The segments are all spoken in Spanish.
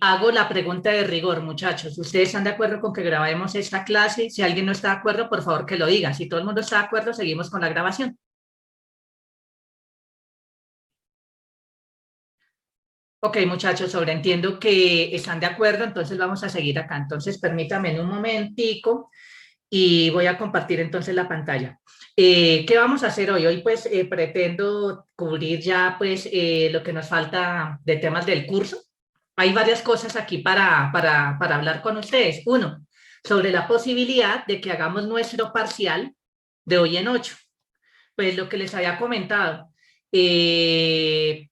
Hago la pregunta de rigor, muchachos. ¿Ustedes están de acuerdo con que grabemos esta clase? Si alguien no está de acuerdo, por favor que lo diga. Si todo el mundo está de acuerdo, seguimos con la grabación. Ok, muchachos, sobreentiendo que están de acuerdo, entonces vamos a seguir acá. Entonces, permítame en un momentico y voy a compartir entonces la pantalla. ¿Qué vamos a hacer hoy? Hoy pues pretendo cubrir ya pues lo que nos falta de temas del curso. Hay varias cosas aquí para hablar con ustedes. Uno, sobre la posibilidad de que hagamos nuestro parcial de hoy en 8. Pues lo que les había comentado. Eh,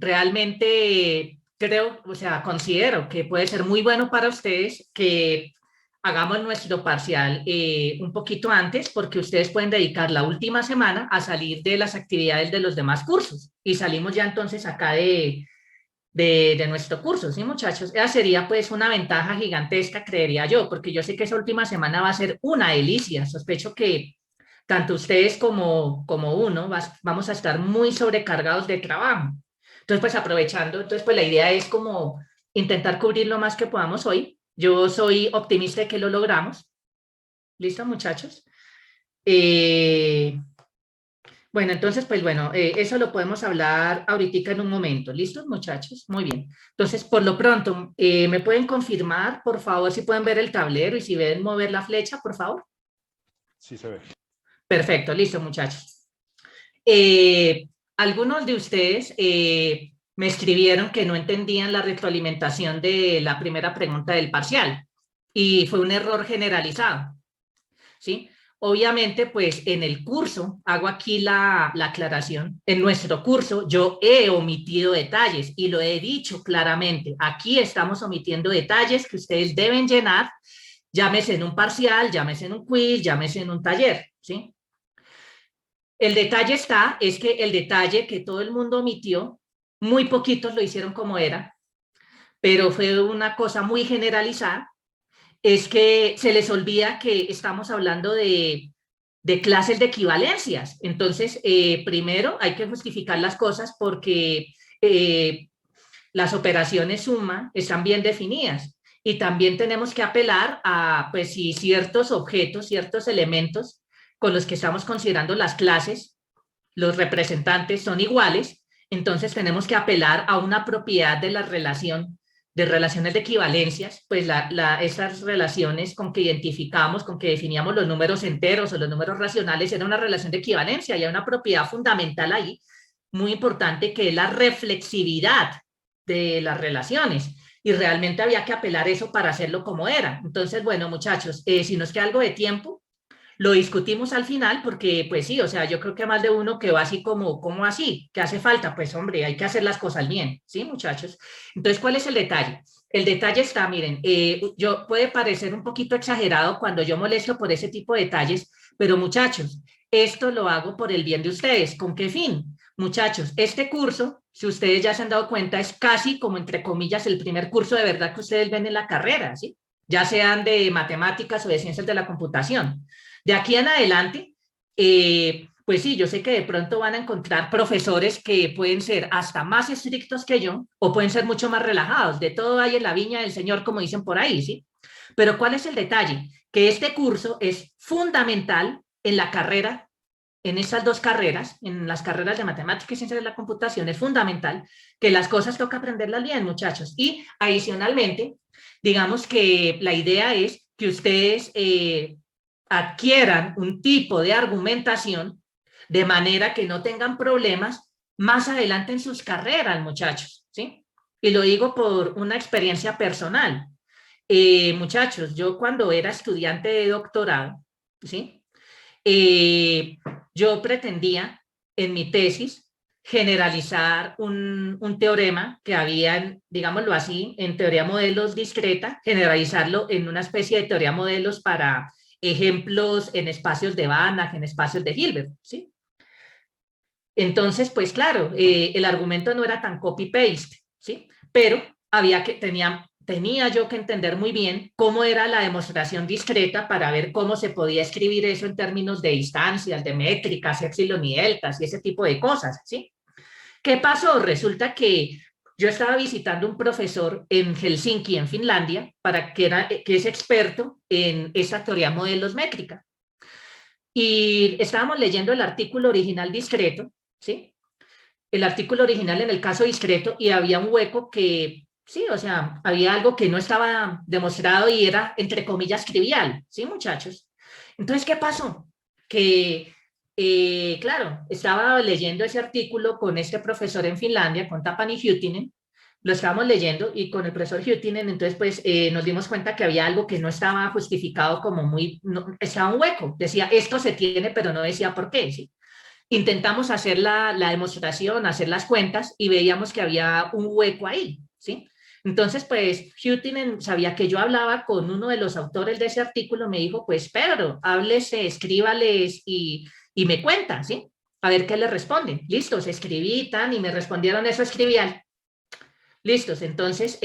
Realmente creo, o sea, considero que puede ser muy bueno para ustedes que hagamos nuestro parcial un poquito antes, porque ustedes pueden dedicar la última semana a salir de las actividades de los demás cursos y salimos ya entonces acá de nuestro curso, ¿sí, muchachos? Esa sería pues una ventaja gigantesca, creería yo, porque yo sé que esa última semana va a ser una delicia. Sospecho que tanto ustedes como uno vamos a estar muy sobrecargados de trabajo. Entonces, pues aprovechando, entonces pues la idea es como intentar cubrir lo más que podamos hoy. Yo soy optimista de que lo logramos. ¿Listo, muchachos? Eh, bueno, entonces, pues bueno, eso lo podemos hablar ahorita en un momento. ¿Listos, muchachos? Muy bien. Entonces, por lo pronto, ¿me pueden confirmar, por favor, si pueden ver el tablero y si ven mover la flecha, por favor? Sí se ve. Perfecto, listo, muchachos. Eh, Algunos de ustedes me escribieron que no entendían la retroalimentación de la primera pregunta del parcial y fue un error generalizado, ¿sí? Obviamente, pues en el curso, hago aquí la aclaración, en nuestro curso yo he omitido detalles y lo he dicho claramente, aquí estamos omitiendo detalles que ustedes deben llenar, llámese en un parcial, llámese en un quiz, llámese en un taller, ¿sí? El detalle es que el detalle que todo el mundo omitió, muy poquitos lo hicieron como era, pero fue una cosa muy generalizada, es que se les olvida que estamos hablando de clases de equivalencias. Entonces, primero hay que justificar las cosas porque las operaciones suma están bien definidas y también tenemos que apelar a, pues, si ciertos objetos, ciertos elementos con los que estamos considerando las clases, los representantes son iguales, entonces tenemos que apelar a una propiedad de la relación, de relaciones de equivalencias, pues esas relaciones con que identificamos, con que definíamos los números enteros o los números racionales, era una relación de equivalencia y hay una propiedad fundamental ahí, muy importante, que es la reflexividad de las relaciones. Y realmente había que apelar eso para hacerlo como era. Entonces, bueno, muchachos, si nos queda algo de tiempo, lo discutimos al final porque, pues sí, o sea, yo creo que más de uno quedó así como así, que hace falta, pues hombre, hay que hacer las cosas bien, ¿sí, muchachos? Entonces, ¿cuál es el detalle? El detalle está, miren, yo puede parecer un poquito exagerado cuando yo molesto por ese tipo de detalles, pero muchachos, esto lo hago por el bien de ustedes. ¿Con qué fin? Muchachos, este curso, si ustedes ya se han dado cuenta, es casi como entre comillas el primer curso de verdad que ustedes ven en la carrera, ¿sí? Ya sean de matemáticas o de ciencias de la computación. De aquí en adelante, pues sí, yo sé que de pronto van a encontrar profesores que pueden ser hasta más estrictos que yo o pueden ser mucho más relajados. De todo hay en la viña del Señor, como dicen por ahí, ¿sí? Pero ¿cuál es el detalle? Que este curso es fundamental en la carrera, en estas dos carreras, en las carreras de matemáticas y ciencias de la computación, es fundamental que las cosas toca aprenderlas bien, muchachos. Y adicionalmente, digamos que la idea es que ustedes adquieran un tipo de argumentación de manera que no tengan problemas más adelante en sus carreras, muchachos, ¿sí? Y lo digo por una experiencia personal. Muchachos, yo cuando era estudiante de doctorado, ¿sí? Eh, yo pretendía en mi tesis generalizar un teorema que había, digámoslo así, en teoría modelos discreta, generalizarlo en una especie de teoría modelos para ejemplos en espacios de Banach, en espacios de Hilbert, ¿sí? Entonces, pues claro, el argumento no era tan copy-paste, ¿sí? Pero tenía yo que entender muy bien cómo era la demostración discreta para ver cómo se podía escribir eso en términos de distancias, de métricas, epsilon y deltas y ese tipo de cosas, ¿sí? ¿Qué pasó? Resulta que yo estaba visitando un profesor en Helsinki, en Finlandia, que es experto en esa teoría de modelos métrica. Y estábamos leyendo el artículo original discreto, ¿sí? El artículo original en el caso discreto y había un hueco que, sí, o sea, había algo que no estaba demostrado y era, entre comillas, trivial, ¿sí, muchachos? Entonces, ¿qué pasó? Que, claro, estaba leyendo ese artículo con este profesor en Finlandia, con Tapani Hyttinen, lo estábamos leyendo y con el profesor Hyttinen, entonces pues nos dimos cuenta que había algo que no estaba justificado como muy, no, estaba un hueco, decía esto se tiene, pero no decía por qué, ¿sí? Intentamos hacer la demostración, hacer las cuentas y veíamos que había un hueco ahí, ¿sí? Entonces, pues, Hyttinen sabía que yo hablaba con uno de los autores de ese artículo, me dijo, pues, Pedro, háblese, escríbales y me cuenta, ¿sí? A ver qué le responden. Listos, escribí tan y me respondieron eso, escribían. Listos, entonces,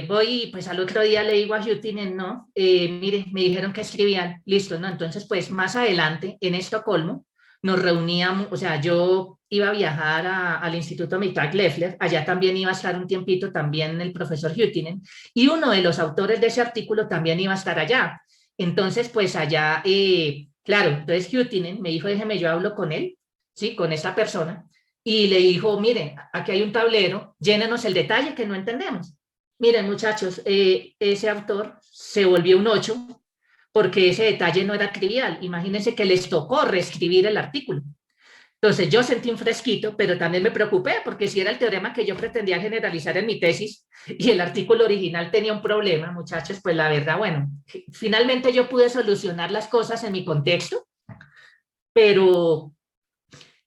voy, pues al otro día le digo a Hyttinen, no, mire, me dijeron que escribían, listo, ¿no? Entonces, pues más adelante, en Estocolmo, nos reuníamos, o sea, yo iba a viajar al Instituto Mittag Leffler, allá también iba a estar un tiempito también el profesor Hyttinen, y uno de los autores de ese artículo también iba a estar allá. Entonces, pues allá, claro, entonces Hyttinen me dijo, déjeme, yo hablo con él, ¿sí? Con esta persona, y le dijo, miren, aquí hay un tablero, llénenos el detalle que no entendemos. Miren, muchachos, ese autor se volvió un 8 porque ese detalle no era trivial. Imagínense que les tocó reescribir el artículo. Entonces yo sentí un fresquito, pero también me preocupé porque si era el teorema que yo pretendía generalizar en mi tesis y el artículo original tenía un problema, muchachos, pues la verdad, bueno, finalmente yo pude solucionar las cosas en mi contexto, pero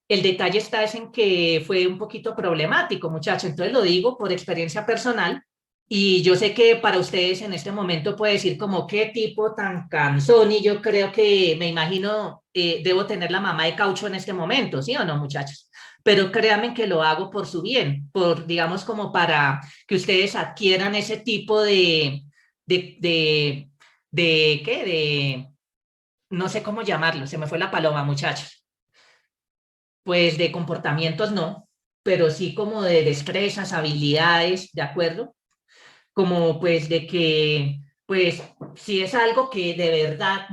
el detalle está es en que fue un poquito problemático, muchachos. Entonces lo digo por experiencia personal y yo sé que para ustedes en este momento puede decir como qué tipo tan cansón y yo creo que me imagino debo tener la mamá de caucho en este momento, ¿sí o no, muchachos? Pero créanme que lo hago por su bien, por digamos como para que ustedes adquieran ese tipo de, de, ¿qué? No sé cómo llamarlo, se me fue la paloma, muchachos. Pues de comportamientos no, pero sí como de destrezas, habilidades, ¿de acuerdo? Como pues de que, pues si es algo que de verdad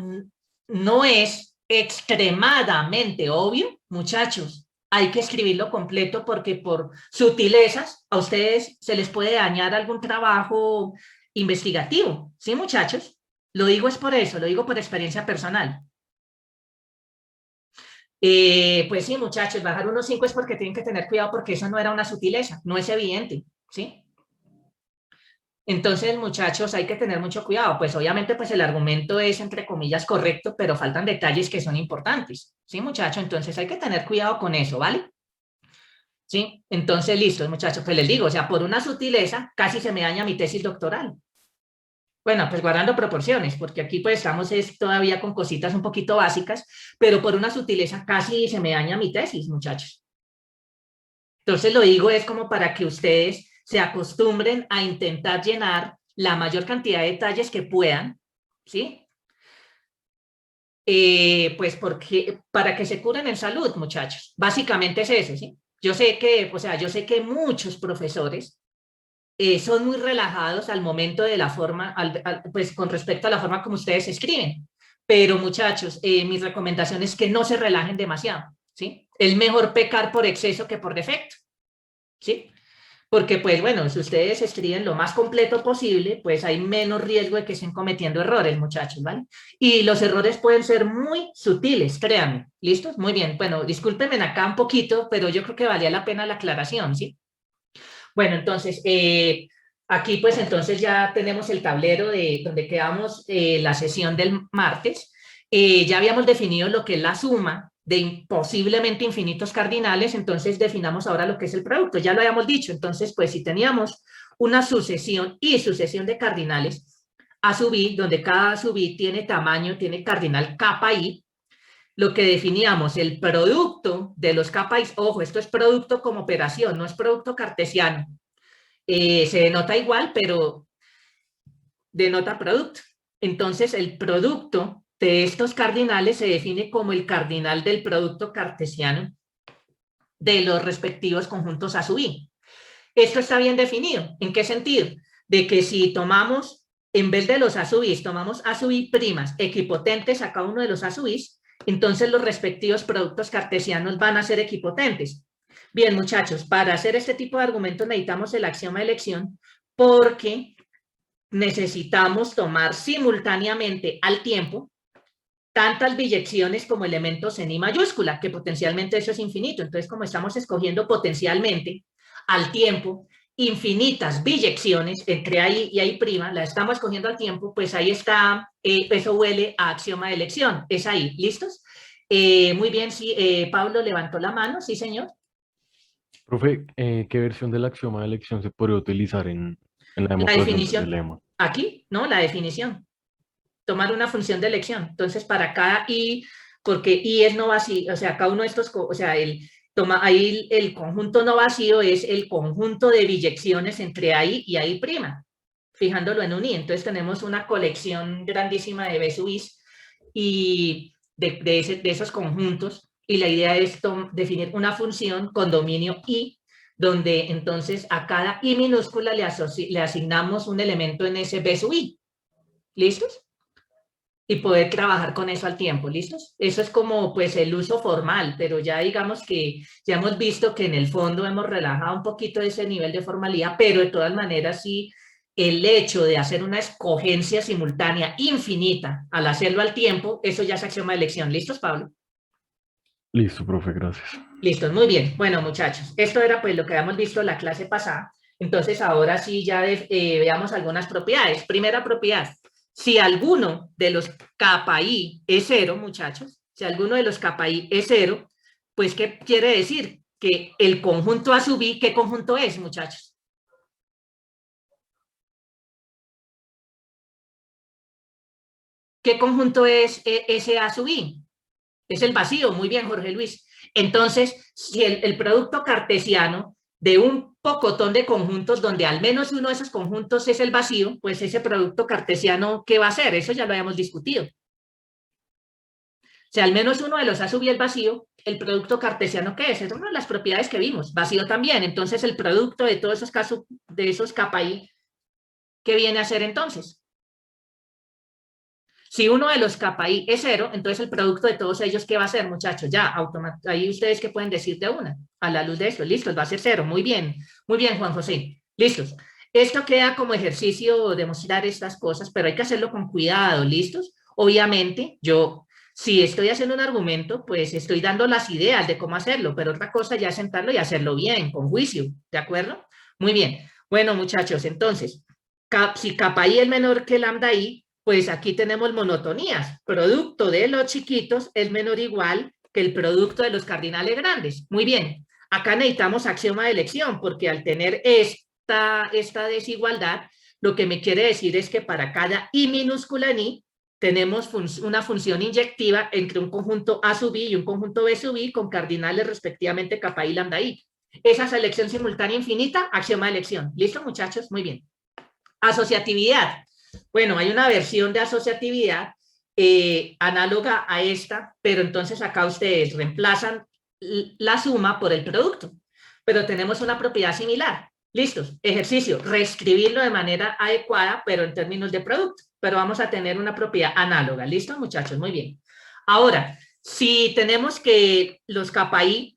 no es extremadamente obvio, muchachos, hay que escribirlo completo porque por sutilezas a ustedes se les puede dañar algún trabajo investigativo, ¿sí, muchachos? Lo digo es por eso, lo digo por experiencia personal. Pues sí, muchachos, bajar unos 5 es porque tienen que tener cuidado porque eso no era una sutileza, no es evidente, ¿sí? Entonces, muchachos, hay que tener mucho cuidado. Pues obviamente, pues el argumento es, entre comillas, correcto, pero faltan detalles que son importantes, ¿sí, muchachos? Entonces hay que tener cuidado con eso, ¿vale? Sí, entonces, listo, muchachos, pues les digo, o sea, por una sutileza casi se me daña mi tesis doctoral. Bueno, pues guardando proporciones, porque aquí pues estamos todavía con cositas un poquito básicas, pero por una sutileza casi se me daña mi tesis, muchachos. Entonces lo digo es como para que ustedes se acostumbren a intentar llenar la mayor cantidad de detalles que puedan, ¿sí? Pues porque, para que se curen en salud, muchachos. Básicamente es eso, ¿sí? Yo sé que, o sea, yo sé que muchos profesores son muy relajados al momento de la forma, pues con respecto a la forma como ustedes escriben. Pero muchachos, mi recomendación es que no se relajen demasiado, ¿sí? Es mejor pecar por exceso que por defecto, ¿sí? Porque, pues bueno, si ustedes escriben lo más completo posible, pues hay menos riesgo de que estén cometiendo errores, muchachos, ¿vale? Y los errores pueden ser muy sutiles, créanme. ¿Listos? Muy bien. Bueno, discúlpenme acá un poquito, pero yo creo que valía la pena la aclaración, ¿sí? Bueno, entonces, aquí pues entonces ya tenemos el tablero de donde quedamos la sesión del martes. Ya habíamos definido lo que es la suma de posiblemente infinitos cardinales, entonces definamos ahora lo que es el producto. Ya lo habíamos dicho, entonces pues si teníamos una sucesión y sucesión de cardinales A sub i, donde cada sub i tiene tamaño, tiene cardinal kappa i, lo que definíamos, el producto de los kappa i, ojo, esto es producto como operación, no es producto cartesiano. Se denota igual, pero denota producto. Entonces, el producto de estos cardinales se define como el cardinal del producto cartesiano de los respectivos conjuntos A sub I. Esto está bien definido. ¿En qué sentido? De que si tomamos, en vez de los A sub I, tomamos A sub I primas equipotentes a cada uno de los A sub I, entonces los respectivos productos cartesianos van a ser equipotentes. Bien, muchachos, para hacer este tipo de argumentos necesitamos el axioma de elección porque necesitamos tomar simultáneamente al tiempo tantas biyecciones como elementos en I mayúscula, que potencialmente eso es infinito. Entonces, como estamos escogiendo potencialmente al tiempo infinitas biyecciones entre I y I', la estamos escogiendo al tiempo, pues ahí está, eso huele a axioma de elección, es ahí, ¿listos? Muy bien, sí, Pablo levantó la mano, sí, señor. Profe, ¿qué versión del axioma de elección se podría utilizar en la La demostración del definición, teorema? aquí, ¿no? La definición. Tomar una función de elección. Entonces, para cada I, porque I es no vacío, o sea, cada uno de estos, o sea, ahí el conjunto no vacío es el conjunto de biyecciones entre I y I', fijándolo en un I. Entonces, tenemos una colección grandísima de B sub I y de esos conjuntos, y la idea es definir una función con dominio I, donde entonces a cada I minúscula le asignamos un elemento en ese B sub I. ¿Listos? Y poder trabajar con eso al tiempo, ¿listos? Eso es como pues el uso formal, pero ya digamos que ya hemos visto que en el fondo hemos relajado un poquito ese nivel de formalidad, pero de todas maneras sí, el hecho de hacer una escogencia simultánea infinita al hacerlo al tiempo, eso ya es axioma de elección. ¿Listos, Pablo? Listo, profe, gracias. Listos, muy bien. Bueno, muchachos, esto era pues lo que habíamos visto en la clase pasada. Entonces ahora sí ya veamos algunas propiedades. Primera propiedad. Si alguno de los kappa i es cero, muchachos, si alguno de los kappa i es cero, pues ¿qué quiere decir? Que el conjunto A sub I, ¿qué conjunto es, muchachos? ¿Qué conjunto es ese A sub I? Es el vacío, muy bien, Jorge Luis. Entonces, si el producto cartesiano de un pocotón de conjuntos donde al menos uno de esos conjuntos es el vacío, pues ese producto cartesiano, ¿qué va a hacer? Eso ya lo habíamos discutido. Si al menos uno de los A sub I es vacío, ¿el producto cartesiano qué es? Es una de las propiedades que vimos, vacío también. Entonces, el producto de todos esos casos, de esos kappa i, ¿qué viene a ser entonces? Si uno de los kappa i es cero, entonces el producto de todos ellos, ¿qué va a ser, muchachos? Ya, ahí ustedes qué pueden decir de una, a la luz de esto. Listos, va a ser cero. Muy bien, Juan José. Listos. Esto queda como ejercicio de mostrar estas cosas, pero hay que hacerlo con cuidado. ¿Listos? Obviamente, yo, si estoy haciendo un argumento, pues estoy dando las ideas de cómo hacerlo, pero otra cosa ya es sentarlo y hacerlo bien, con juicio. ¿De acuerdo? Muy bien. Bueno, muchachos, entonces, si kappa i es menor que lambda i, pues aquí tenemos monotonías. Producto de los chiquitos es menor o igual que el producto de los cardinales grandes. Muy bien. Acá necesitamos axioma de elección, porque al tener esta desigualdad, lo que me quiere decir es que para cada i minúscula en i, tenemos una función inyectiva entre un conjunto A sub i y un conjunto B sub i con cardinales respectivamente kappa i, lambda i. Esa selección simultánea infinita, axioma de elección. ¿Listo, muchachos? Muy bien. Asociatividad. Bueno, hay una versión de asociatividad análoga a esta, pero entonces acá ustedes reemplazan la suma por el producto, pero tenemos una propiedad similar. Listos, ejercicio, reescribirlo de manera adecuada, pero en términos de producto, pero vamos a tener una propiedad análoga. ¿Listo, muchachos? Muy bien. Ahora, si tenemos que los kappa i,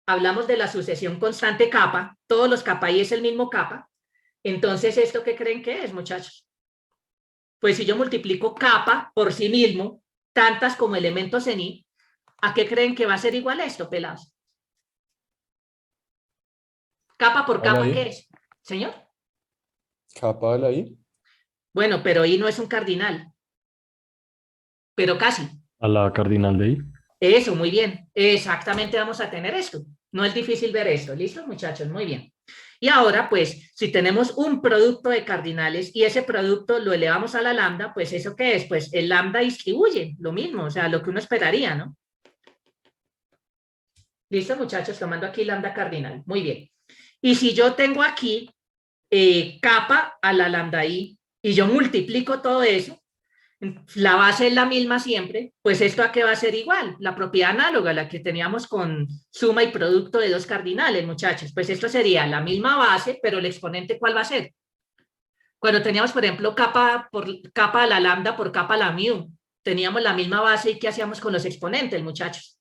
hablamos de la sucesión constante kappa, todos los kappa i es el mismo kappa, entonces, ¿esto qué creen que es, muchachos? Pues si yo multiplico kappa por sí mismo, tantas como elementos en i, ¿a qué creen que va a ser igual esto, pelados? Kappa por kappa, ¿qué es? ¿Señor? Kappa de la I. Bueno, pero i no es un cardinal, pero casi. ¿A la cardinal de I? Eso, muy bien. Exactamente vamos a tener esto. No es difícil ver esto. ¿Listo, muchachos? Muy bien. Y ahora, pues, si tenemos un producto de cardinales y ese producto lo elevamos a la lambda, pues, ¿eso qué es? Pues el lambda distribuye lo mismo, o sea, lo que uno esperaría, ¿no? ¿Listo, muchachos? Tomando aquí lambda cardinal. Muy bien. Y si yo tengo aquí kappa a la lambda i y yo multiplico todo eso, La base es la misma siempre, pues esto a qué va a ser igual, la propiedad análoga, la que teníamos con suma y producto de dos cardinales, muchachos. Pues esto sería la misma base, pero el exponente, ¿cuál va a ser? Cuando teníamos, por ejemplo, capa por capa a la lambda por capa a la mu, teníamos la misma base y ¿qué hacíamos con los exponentes, muchachos?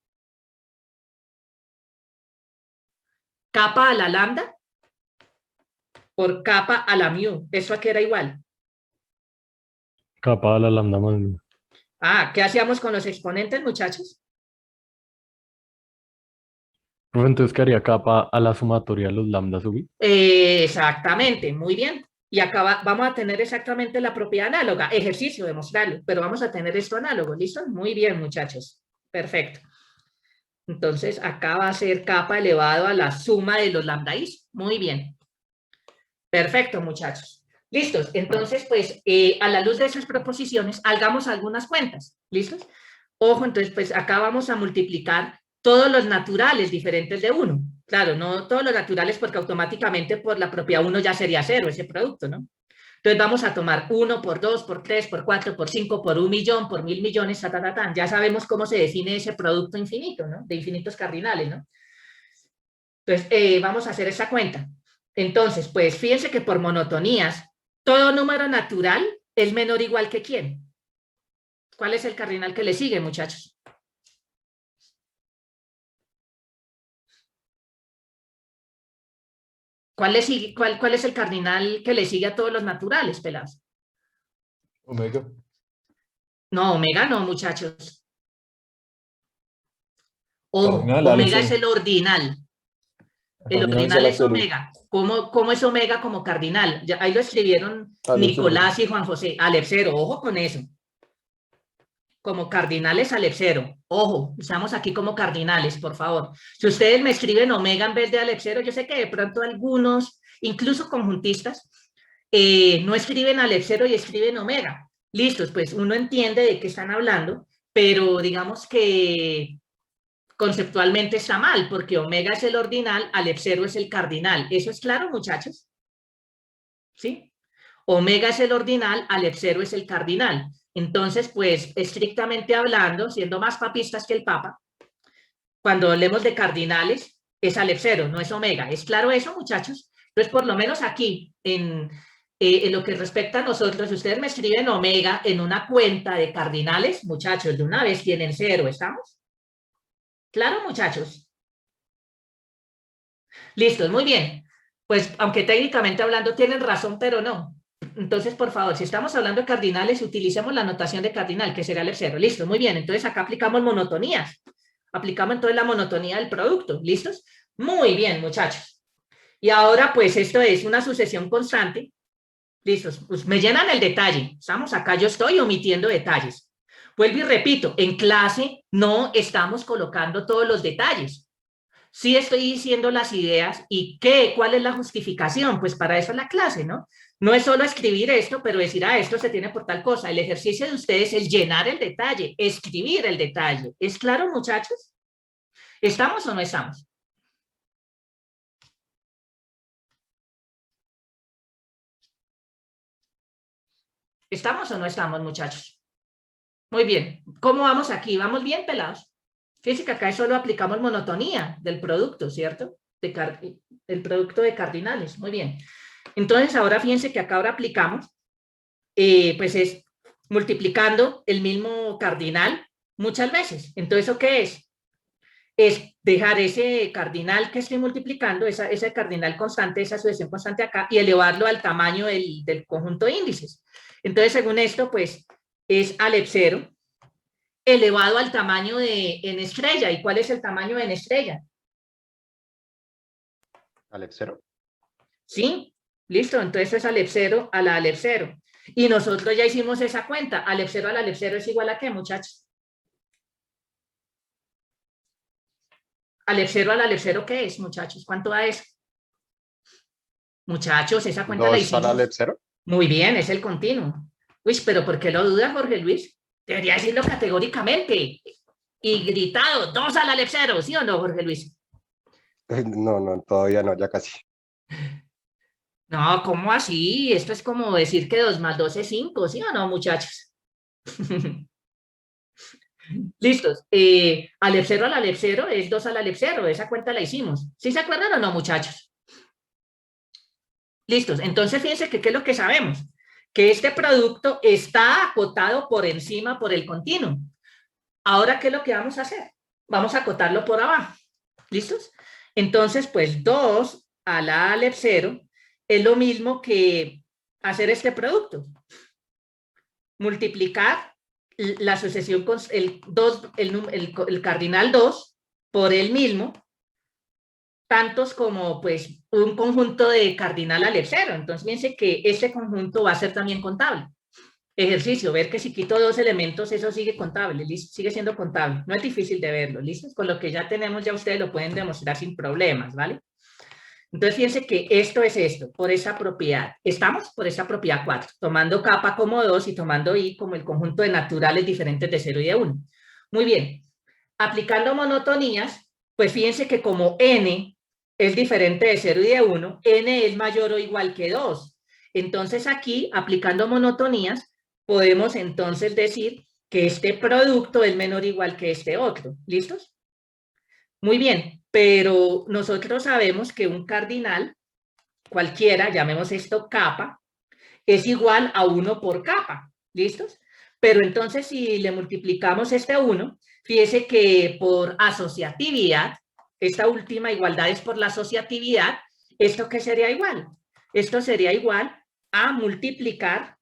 Capa a la lambda por capa a la mu, ¿eso aquí era igual? Capa a la lambda más mu. Ah, ¿qué hacíamos con los exponentes, muchachos? Profe, entonces, ¿qué haría capa a la sumatoria de los lambda sub i? Exactamente, muy bien. Y acá vamos a tener exactamente la propiedad análoga, ejercicio, demostrarlo, pero vamos a tener esto análogo, ¿listo? Muy bien, muchachos. Perfecto. Entonces, acá va a ser capa elevado a la suma de los lambda i's. Muy bien. Perfecto, muchachos. ¿Listos? Entonces, pues, a la luz de esas proposiciones, hagamos algunas cuentas. ¿Listos? Ojo, entonces, pues, acá vamos a multiplicar todos los naturales diferentes de 1. Claro, no todos los naturales porque automáticamente por la propiedad 1 ya sería 0 ese producto, ¿no? Entonces vamos a tomar 1 por 2, por 3, por 4, por 5, por 1.000.000, por 1.000.000.000, Ya sabemos cómo se define ese producto infinito, ¿no? De infinitos cardinales, ¿no? Entonces, vamos a hacer esa cuenta. Entonces, pues fíjense que por monotonías, todo número natural es menor o igual que ¿quién? ¿Cuál es el cardinal que le sigue, muchachos? ¿Cuál es el cardinal que le sigue a todos los naturales, pelados? Omega. No, omega no, muchachos. Ojo, Cardinal, omega Alex. es el ordinal. El Cardinal es ordinal es Alexero. omega. ¿Cómo es omega como cardinal? Ahí lo escribieron Alexero. Nicolás y Juan José. Alepsero, ojo con eso. Como cardinales Alepsero. Ojo, estamos aquí como cardinales, por favor. Si ustedes me escriben omega en vez de Alepsero, yo sé que de pronto algunos, incluso conjuntistas, no escriben Alepsero y escriben omega. Listos, pues uno entiende de qué están hablando, pero digamos que conceptualmente está mal, porque omega es el ordinal, Alepsero es el cardinal. ¿Eso es claro, muchachos? ¿Sí? Omega es el ordinal, Alepsero es el cardinal. Entonces, pues, estrictamente hablando, siendo más papistas que el Papa, cuando hablemos de cardinales, es Alepsero, no es omega. ¿Es claro eso, muchachos? Entonces, por lo menos aquí, en lo que respecta a nosotros, si ustedes me escriben omega en una cuenta de cardinales, muchachos, de una vez tienen 0, ¿estamos? ¿Claro, muchachos? Listos, muy bien. Pues, aunque técnicamente hablando tienen razón, pero no. Entonces, por favor, si estamos hablando de cardinales, utilicemos la notación de cardinal, que será el cero. Listo, muy bien. Entonces, acá aplicamos monotonías. Aplicamos entonces la monotonía del producto. ¿Listos? Muy bien, muchachos. Y ahora, pues, esto es una sucesión constante. Listos. Pues me llenan el detalle. Estamos acá, yo estoy omitiendo detalles. Vuelvo y repito, en clase no estamos colocando todos los detalles. Sí estoy diciendo las ideas y ¿cuál es la justificación? Pues para eso es la clase, ¿no? No es solo escribir esto, pero decir, esto se tiene por tal cosa. El ejercicio de ustedes es llenar el detalle, escribir el detalle. ¿Es claro, muchachos? ¿Estamos o no estamos? ¿Estamos o no estamos, muchachos? Muy bien. ¿Cómo vamos aquí? ¿Vamos bien, pelados? Fíjense que acá solo aplicamos monotonía del producto, ¿cierto? El producto de cardinales. Muy bien. Entonces, ahora fíjense que acá ahora aplicamos, pues es multiplicando el mismo cardinal muchas veces. Entonces, ¿eso qué es? Es dejar ese cardinal que estoy multiplicando, ese cardinal constante, esa sucesión constante acá, y elevarlo al tamaño del conjunto de índices. Entonces, según esto, pues es Alepsero elevado al tamaño de n estrella. ¿Y cuál es el tamaño de n estrella? Alepsero. ¿Sí? Listo, entonces es Alepsero a la Alepsero. Y nosotros ya hicimos esa cuenta. Alepsero a la Alepsero es igual a ¿qué, muchachos? Alepsero a la Alepsero, ¿qué es, muchachos? ¿Cuánto da eso? Muchachos, esa cuenta la 2 al hicimos. Alepsero. Muy bien, es el continuo. Uy, pero ¿por qué lo duda, Jorge Luis? Debería decirlo categóricamente y gritado, 2 al Alepsero, ¿sí o no, Jorge Luis? No, todavía no, ya casi. No, ¿cómo así? Esto es como decir que 2 más 2 es 5, ¿sí o no, muchachos? Listos. Alep 0 al Alep 0 es 2 al Alep 0. Esa cuenta la hicimos. ¿Sí se acuerdan o no, muchachos? Listos. Entonces, fíjense que ¿qué es lo que sabemos? Que este producto está acotado por encima por el continuo. Ahora, ¿qué es lo que vamos a hacer? Vamos a acotarlo por abajo. ¿Listos? Entonces, pues 2 a la Alep 0 es lo mismo que hacer este producto. Multiplicar la sucesión con el cardinal 2 por el mismo, tantos como pues un conjunto de cardinal Alep 0. Entonces, fíjense que este conjunto va a ser también contable. Ejercicio, ver que si quito 2 elementos, eso sigue contable, ¿listo? Sigue siendo contable. No es difícil de verlo, ¿listo? Con lo que ya tenemos, ya ustedes lo pueden demostrar sin problemas, ¿vale? Entonces, fíjense que esto es esto, por esa propiedad. Estamos por esa propiedad 4, tomando kappa como 2 y tomando i como el conjunto de naturales diferentes de 0 y de 1. Muy bien. Aplicando monotonías, pues fíjense que como n es diferente de 0 y de 1, n es mayor o igual que 2. Entonces aquí, aplicando monotonías, podemos entonces decir que este producto es menor o igual que este otro. ¿Listos? Muy bien, pero nosotros sabemos que un cardinal, cualquiera, llamemos esto kappa, es igual a 1 por kappa. ¿Listos? Pero entonces si le multiplicamos este 1, fíjese que por asociatividad, esta última igualdad es por la asociatividad, ¿esto qué sería igual? Esto sería igual a multiplicar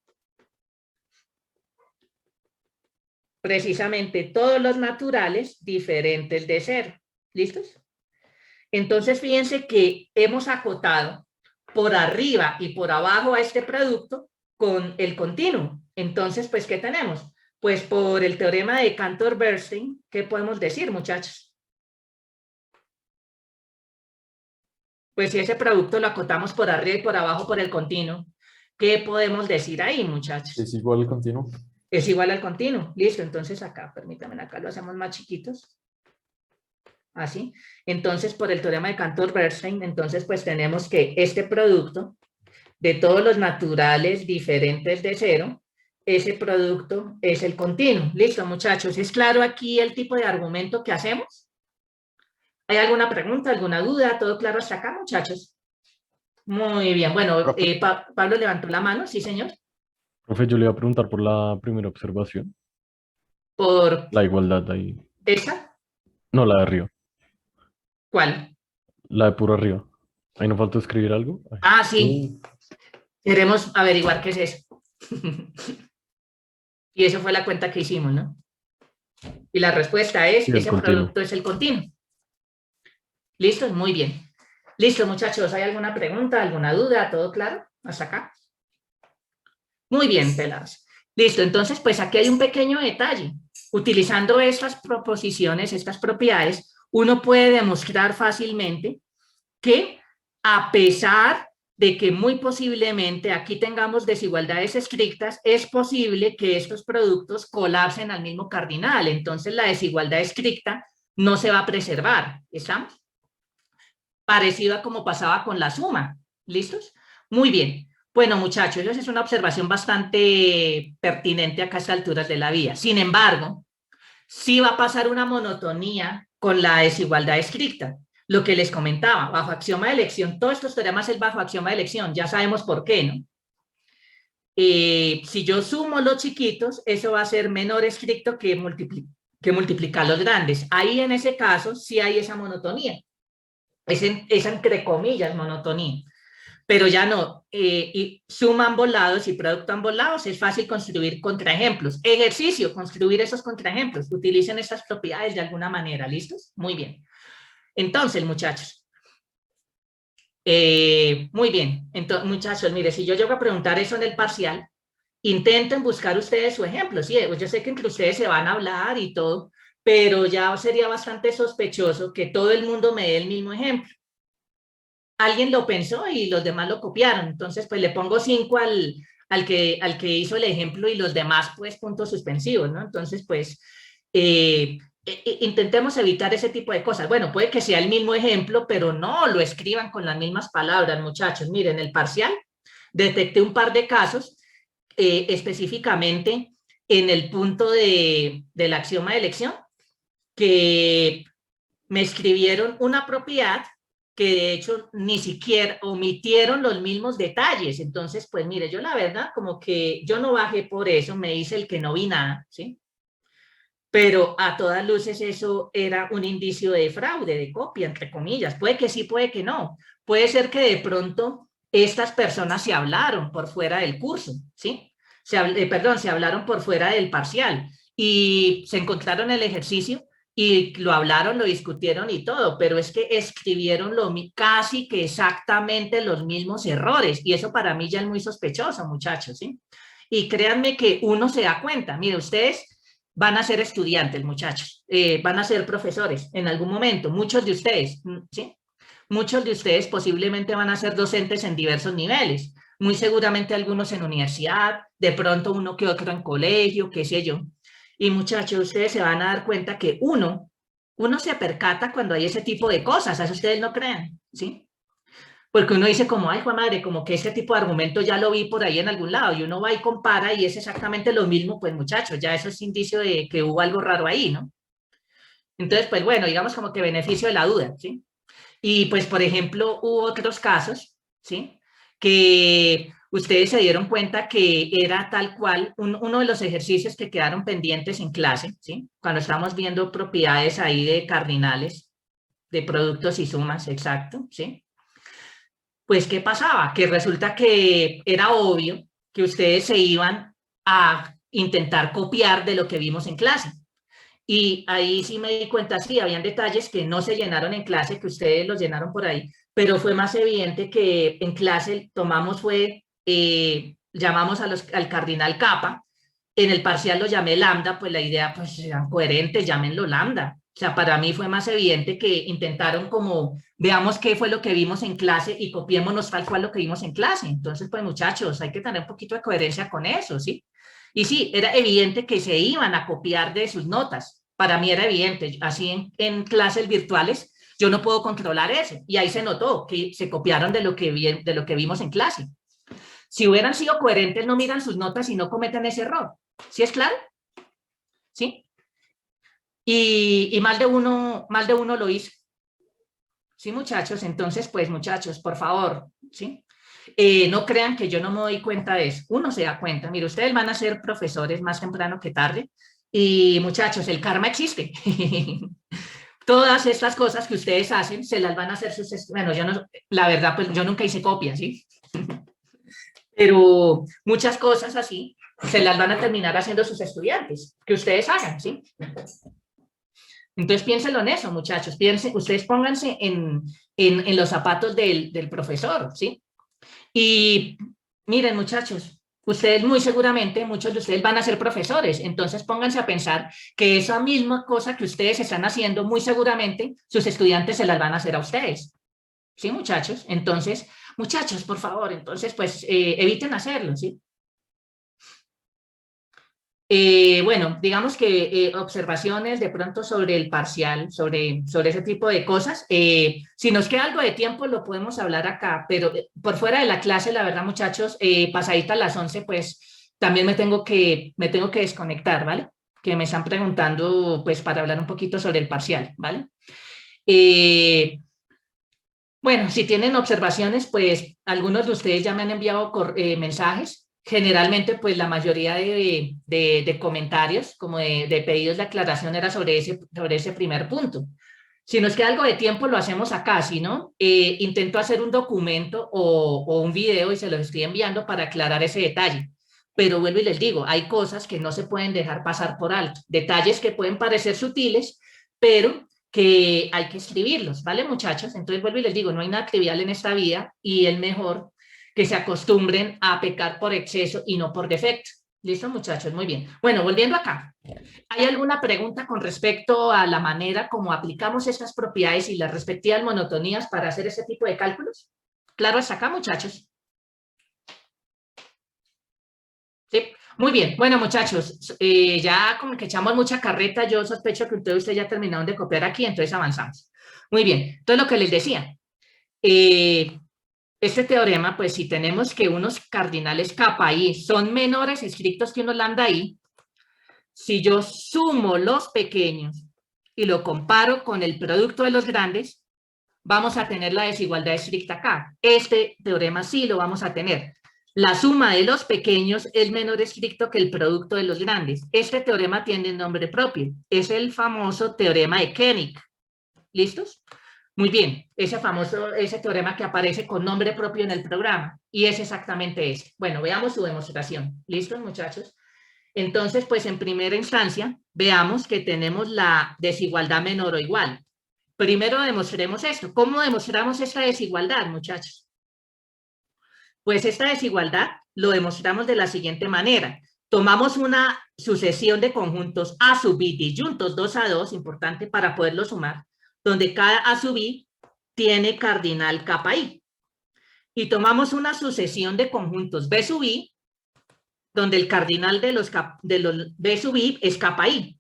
precisamente todos los naturales diferentes de 0. ¿Listos? Entonces, fíjense que hemos acotado por arriba y por abajo a este producto con el continuo. Entonces, pues, ¿qué tenemos? Pues por el teorema de Cantor-Bernstein, ¿qué podemos decir, muchachos? Pues si ese producto lo acotamos por arriba y por abajo por el continuo, ¿qué podemos decir ahí, muchachos? Es igual al continuo. Es igual al continuo. Listo, entonces acá, permítanme, acá lo hacemos más chiquitos. Así. Entonces, por el teorema de Cantor-Bernstein, entonces pues tenemos que este producto de todos los naturales diferentes de 0, ese producto es el continuo. Listo, muchachos. ¿Es claro aquí el tipo de argumento que hacemos? ¿Hay alguna pregunta, alguna duda? ¿Todo claro hasta acá, muchachos? Muy bien. Bueno, Pablo levantó la mano. Sí, señor. Profe, yo le iba a preguntar por la primera observación, ¿Por la igualdad ahí. esa? No, la de arriba, ¿Cuál? la de puro arriba. Ahí no falta escribir algo. Ay, Ah, sí. Queremos averiguar qué es eso. Y eso fue la cuenta que hicimos, ¿no? Y la respuesta es, sí, el ese continuo. producto es el continuo. ¿Listo? Muy bien. Listo, muchachos. ¿Hay alguna pregunta, alguna duda? ¿Todo claro? ¿Hasta acá? Muy bien, pelados. Listo. Entonces, pues aquí hay un pequeño detalle. Utilizando estas proposiciones, estas propiedades, uno puede demostrar fácilmente que a pesar de que muy posiblemente aquí tengamos desigualdades estrictas, es posible que estos productos colapsen al mismo cardinal. Entonces, la desigualdad estricta no se va a preservar. ¿Estamos? Parecido a como pasaba con la suma. ¿Listos? Muy bien. Bueno, muchachos, esa es una observación bastante pertinente acá a estas alturas de la vida. Sin embargo, sí va a pasar una monotonía con la desigualdad estricta. Lo que les comentaba, bajo axioma de elección, todos estos teoremas es bajo axioma de elección, ya sabemos por qué, ¿no? Si yo sumo los chiquitos, eso va a ser menor estricto que multiplicar los grandes. Ahí en ese caso sí hay esa monotonía. Es entre comillas monotonía, pero ya no, y suma ambos lados y producto ambos lados, es fácil construir contraejemplos. Ejercicio, construir esos contraejemplos, utilicen estas propiedades de alguna manera, ¿listos? Muy bien. Entonces, muchachos, muy bien, entonces, muchachos, mire, si yo llego a preguntar eso en el parcial, intenten buscar ustedes su ejemplo, sí, yo sé que entre ustedes se van a hablar y todo, pero ya sería bastante sospechoso que todo el mundo me dé el mismo ejemplo. Alguien lo pensó y los demás lo copiaron, entonces pues le pongo 5 al que hizo el ejemplo y los demás pues puntos suspensivos, ¿no? Entonces pues intentemos evitar ese tipo de cosas. Bueno, puede que sea el mismo ejemplo, pero no lo escriban con las mismas palabras, muchachos. Miren, el parcial detecté un par de casos específicamente en el punto del axioma de elección, que me escribieron una propiedad que de hecho ni siquiera omitieron los mismos detalles. Entonces, pues mire, yo la verdad como que yo no bajé por eso, me hice el que no vi nada, ¿sí? Pero a todas luces eso era un indicio de fraude, de copia, entre comillas. Puede que sí, puede que no. Puede ser que de pronto estas personas se hablaron por fuera del curso, ¿sí? Se hablaron por fuera del parcial y se encontraron el ejercicio y lo hablaron, lo discutieron y todo, pero es que escribieron casi que exactamente los mismos errores y eso para mí ya es muy sospechoso, muchachos, ¿sí? Y créanme que uno se da cuenta, mire, ustedes van a ser estudiantes, muchachos, van a ser profesores en algún momento, muchos de ustedes, ¿sí? Muchos de ustedes posiblemente van a ser docentes en diversos niveles, muy seguramente algunos en universidad, de pronto uno que otro en colegio, qué sé yo. Y muchachos, ustedes se van a dar cuenta que uno se percata cuando hay ese tipo de cosas, a eso ustedes no crean, ¿sí? Porque uno dice como, ay, Juan madre, como que ese tipo de argumento ya lo vi por ahí en algún lado, y uno va y compara y es exactamente lo mismo, pues muchachos, ya eso es indicio de que hubo algo raro ahí, ¿no? Entonces, pues bueno, digamos como que beneficio de la duda, ¿sí? Y pues, por ejemplo, hubo otros casos, ¿sí? Que ustedes se dieron cuenta que era tal cual uno de los ejercicios que quedaron pendientes en clase, ¿sí? Cuando estábamos viendo propiedades ahí de cardinales, de productos y sumas, exacto, ¿sí? Pues, ¿qué pasaba? Que resulta que era obvio que ustedes se iban a intentar copiar de lo que vimos en clase. Y ahí sí me di cuenta, sí, habían detalles que no se llenaron en clase, que ustedes los llenaron por ahí, pero fue más evidente que en clase llamamos al cardinal Kappa, en el parcial lo llamé lambda, pues la idea, pues sean coherentes, llámenlo lambda. O sea, para mí fue más evidente que intentaron como, veamos qué fue lo que vimos en clase y copiémonos tal cual lo que vimos en clase. Entonces, pues muchachos, hay que tener un poquito de coherencia con eso, ¿sí? Y sí, era evidente que se iban a copiar de sus notas. Para mí era evidente. Así en clases virtuales yo no puedo controlar eso. Y ahí se notó que se copiaron de lo que vimos en clase. Si hubieran sido coherentes, no miran sus notas y no cometen ese error. ¿Sí es claro? ¿Sí? Y más de uno lo hizo. ¿Sí, muchachos? Entonces, pues, muchachos, por favor, ¿sí? No crean que yo no me doy cuenta de eso. Uno se da cuenta. Mire, ustedes van a ser profesores más temprano que tarde. Y, muchachos, el karma existe. Todas estas cosas que ustedes hacen, se las van a hacer sus... Bueno, yo no... La verdad, pues, yo nunca hice copia, ¿sí? Pero muchas cosas así se las van a terminar haciendo sus estudiantes, que ustedes hagan, ¿sí? Entonces piénsenlo en eso, muchachos, ustedes pónganse en los zapatos del profesor, ¿sí? Y miren, muchachos, ustedes muy seguramente, muchos de ustedes van a ser profesores, entonces pónganse a pensar que esa misma cosa que ustedes están haciendo, muy seguramente sus estudiantes se las van a hacer a ustedes, ¿sí, muchachos? Entonces, muchachos, por favor, entonces, pues, eviten hacerlo, ¿sí? Bueno, digamos que observaciones de pronto sobre el parcial, sobre ese tipo de cosas. Si nos queda algo de tiempo, lo podemos hablar acá, pero por fuera de la clase, la verdad, muchachos, pasadita a las 11, pues también me tengo que desconectar, ¿vale? Que me están preguntando, pues, para hablar un poquito sobre el parcial, ¿vale? Bueno, si tienen observaciones, pues algunos de ustedes ya me han enviado mensajes. Generalmente, pues la mayoría de comentarios, como de pedidos de aclaración, era sobre ese primer punto. Si nos queda algo de tiempo, lo hacemos acá. Si no, intento hacer un documento o un video y se los estoy enviando para aclarar ese detalle. Pero vuelvo y les digo, hay cosas que no se pueden dejar pasar por alto. Detalles que pueden parecer sutiles, pero que hay que escribirlos, ¿vale, muchachos? Entonces vuelvo y les digo, no hay nada trivial en esta vida y es mejor que se acostumbren a pecar por exceso y no por defecto. ¿Listo, muchachos? Muy bien. Bueno, volviendo acá. ¿Hay alguna pregunta con respecto a la manera como aplicamos estas propiedades y las respectivas monotonías para hacer ese tipo de cálculos? ¿Claro hasta acá, muchachos? Sí. Muy bien, bueno muchachos, ya como que echamos mucha carreta, yo sospecho que ustedes ya terminaron de copiar aquí, entonces avanzamos. Muy bien, entonces lo que les decía, este teorema, pues si tenemos que unos cardinales kappa i son menores estrictos que unos lambda i, si yo sumo los pequeños y lo comparo con el producto de los grandes, vamos a tener la desigualdad estricta acá. Este teorema sí lo vamos a tener. La suma de los pequeños es menor estricto que el producto de los grandes. Este teorema tiene un nombre propio. Es el famoso teorema de Koenig. ¿Listos? Muy bien. Ese teorema que aparece con nombre propio en el programa. Y es exactamente este. Bueno, veamos su demostración. ¿Listos, muchachos? Entonces, pues en primera instancia, veamos que tenemos la desigualdad menor o igual. Primero demostremos esto. ¿Cómo demostramos esta desigualdad, muchachos? Pues esta desigualdad lo demostramos de la siguiente manera. Tomamos una sucesión de conjuntos A sub i disyuntos 2 a 2, importante para poderlo sumar, donde cada A sub i tiene cardinal kappa i. Y tomamos una sucesión de conjuntos B sub i, donde el cardinal de los B sub i es kappa i.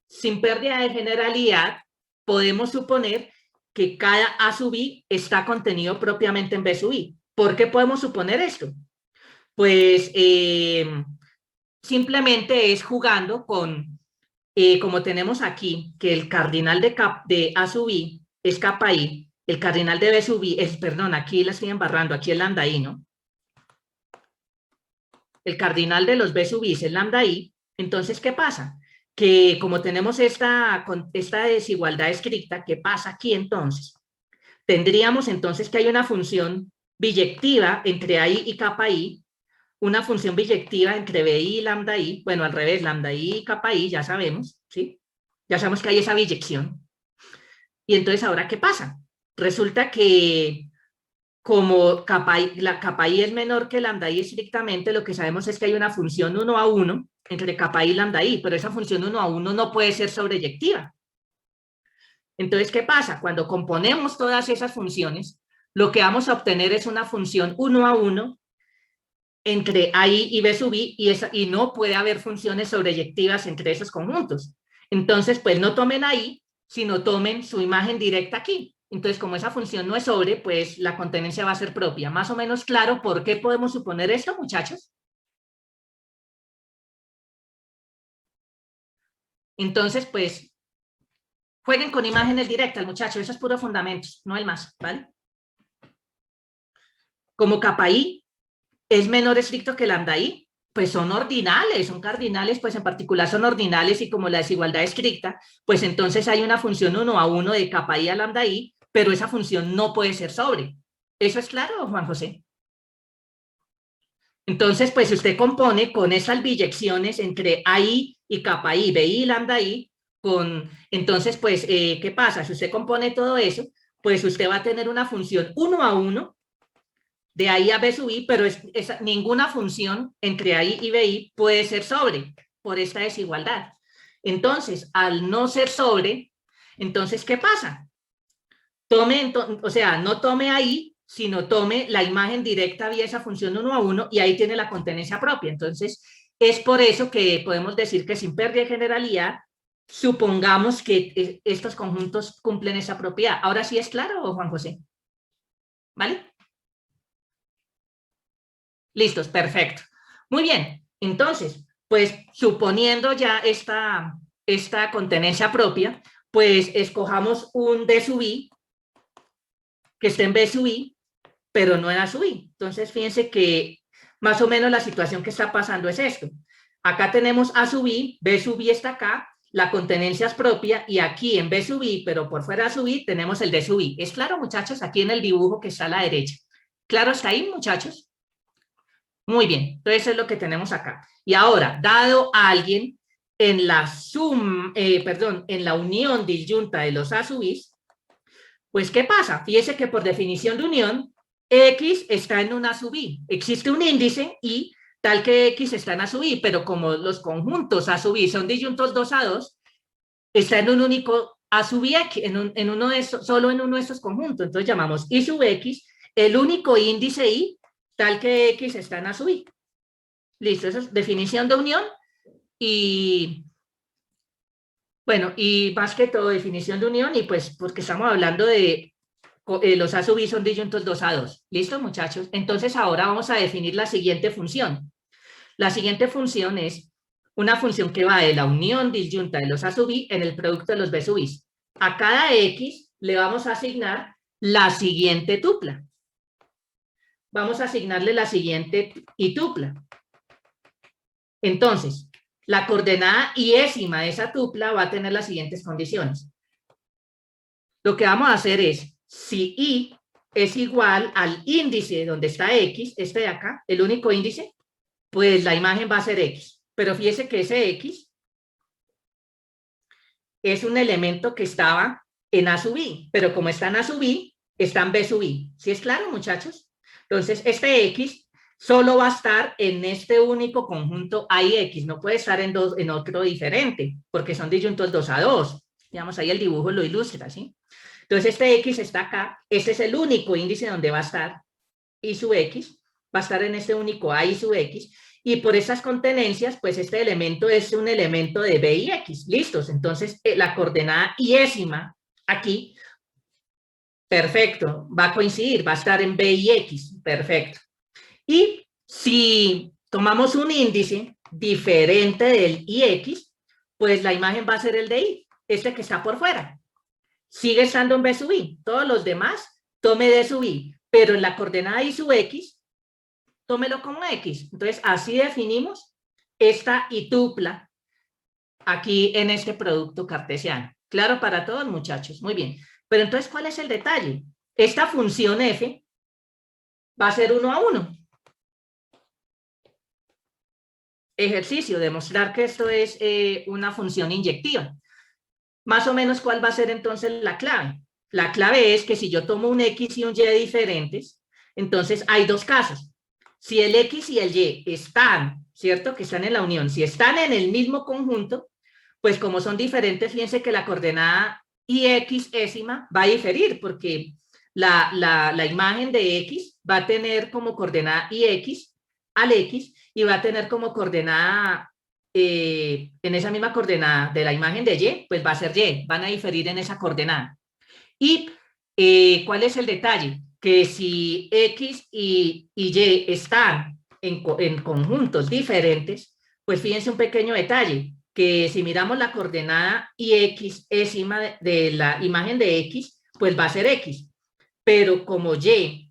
Sin pérdida de generalidad, podemos suponer que cada A sub i está contenido propiamente en B sub i. ¿Por qué podemos suponer esto? Pues simplemente es jugando con, como tenemos aquí, que el cardinal de A sub i es kappa i, el cardinal de B sub i es, perdón, aquí la estoy embarrando, aquí es lambda i, ¿no? El cardinal de los B sub i es lambda i, entonces, ¿qué pasa? Que como tenemos esta desigualdad estricta, ¿qué pasa aquí entonces? Tendríamos entonces que hay una función biyectiva entre AI y kappa i, una función biyectiva entre BI y lambda i, bueno, al revés, lambda i y kappa i, ya sabemos, ¿sí? Ya sabemos que hay esa biyección. Y entonces, ¿ahora qué pasa? Resulta que como la kappa i es menor que lambda i estrictamente, lo que sabemos es que hay una función 1 a 1 entre kappa i y lambda i, pero esa función 1 a 1 no puede ser sobreyectiva. Entonces, ¿qué pasa? Cuando componemos todas esas funciones, lo que vamos a obtener es una función 1 a 1 entre AI y B sub i, y no puede haber funciones sobreyectivas entre esos conjuntos. Entonces, pues no tomen AI, sino tomen su imagen directa aquí. Entonces, como esa función no es sobre, pues la contenencia va a ser propia. Más o menos claro por qué podemos suponer esto, muchachos. Entonces, pues, jueguen con imágenes directas, muchachos. Eso es puro fundamentos, no el más, ¿vale? Como kappa i es menor estricto que lambda i, pues son ordinales, son cardinales, pues en particular son ordinales, y como la desigualdad es estricta, pues entonces hay una función 1 a 1 de kappa i a lambda i, pero esa función no puede ser sobre. ¿Eso es claro, Juan José? Entonces, pues usted compone con esas biyecciones entre AI y kappa i, BI y lambda i, entonces, pues, ¿qué pasa? Si usted compone todo eso, pues usted va a tener una función 1 a 1 de AI a B sub i, pero ninguna función entre AI y BI puede ser sobre por esta desigualdad. Entonces, al no ser sobre, entonces, ¿qué pasa? O sea, no tome AI, sino tome la imagen directa vía esa función 1 a 1, y ahí tiene la contenencia propia. Entonces, es por eso que podemos decir que sin pérdida de generalidad, supongamos que estos conjuntos cumplen esa propiedad. Ahora sí es claro, Juan José. ¿Vale? Listos, perfecto. Muy bien, entonces, pues suponiendo ya esta contenencia propia, pues escojamos un D sub i que esté en B sub i, pero no en A sub i. Entonces, fíjense que más o menos la situación que está pasando es esto. Acá tenemos A sub i, B sub i está acá, la contenencia es propia, y aquí en B sub i, pero por fuera de A sub i, tenemos el D sub i. ¿Es claro, muchachos? Aquí en el dibujo que está a la derecha. ¿Claro está ahí, muchachos? Muy bien, entonces es lo que tenemos acá. Y ahora, dado a alguien en la en la unión disyunta de los A sub i, pues ¿qué pasa? Fíjese que por definición de unión, X está en un A sub i. Existe un índice y tal que X está en A sub i, pero como los conjuntos A sub i son disyuntos 2 a 2, está en un único A sub i X, solo en uno de estos conjuntos. Entonces llamamos I sub X el único índice I tal que X está en A sub i. Listo, esa es definición de unión. Y bueno, y más que todo definición de unión, y pues porque estamos hablando de los A sub i son disyuntos 2 a 2. ¿Listo, muchachos? Entonces ahora vamos a definir la siguiente función. La siguiente función es una función que va de la unión disyunta de los A sub i en el producto de los B sub i. A cada X le vamos a asignar la siguiente tupla. Vamos a asignarle la siguiente y tupla. Entonces, la coordenada iésima de esa tupla va a tener las siguientes condiciones. Lo que vamos a hacer es, si i es igual al índice donde está x, este de acá, el único índice, pues la imagen va a ser x. Pero fíjese que ese x es un elemento que estaba en A sub i, pero como está en A sub i, está en B sub i. ¿Sí es claro, muchachos? Entonces, este x solo va a estar en este único conjunto A y X, no puede estar en otro diferente, porque son disyuntos 2 a 2. Digamos, ahí el dibujo lo ilustra, ¿sí? Entonces, este X está acá, este es el único índice donde va a estar Y sub X, va a estar en este único A y sub X, y por esas contenencias, pues este elemento es un elemento de B y X, listos. Entonces, la coordenada iésima aquí, perfecto, va a coincidir, va a estar en B y X, perfecto. Y si tomamos un índice diferente del IX, pues la imagen va a ser el de I, este que está por fuera. Sigue estando en B sub I. Todos los demás, tome D sub I. Pero en la coordenada I sub X, tómelo como X. Entonces, así definimos esta I tupla aquí en este producto cartesiano. Claro para todos, muchachos. Muy bien. Pero entonces, ¿cuál es el detalle? Esta función F va a ser 1 a 1. Ejercicio, demostrar que esto es una función inyectiva. Más o menos, ¿cuál va a ser entonces la clave? La clave es que si yo tomo un X y un Y diferentes, entonces hay dos casos. Si el X y el Y están, ¿cierto? Que están en la unión, si están en el mismo conjunto, pues como son diferentes, fíjense que la coordenada IXésima va a diferir, porque la imagen de X va a tener como coordenada IX al X, y va a tener como coordenada, en esa misma coordenada de la imagen de Y, pues va a ser Y, van a diferir en esa coordenada. Y ¿cuál es el detalle? Que si X y Y están en conjuntos diferentes, pues fíjense un pequeño detalle, que si miramos la coordenada IXésima de la imagen de X, pues va a ser X. Pero como Y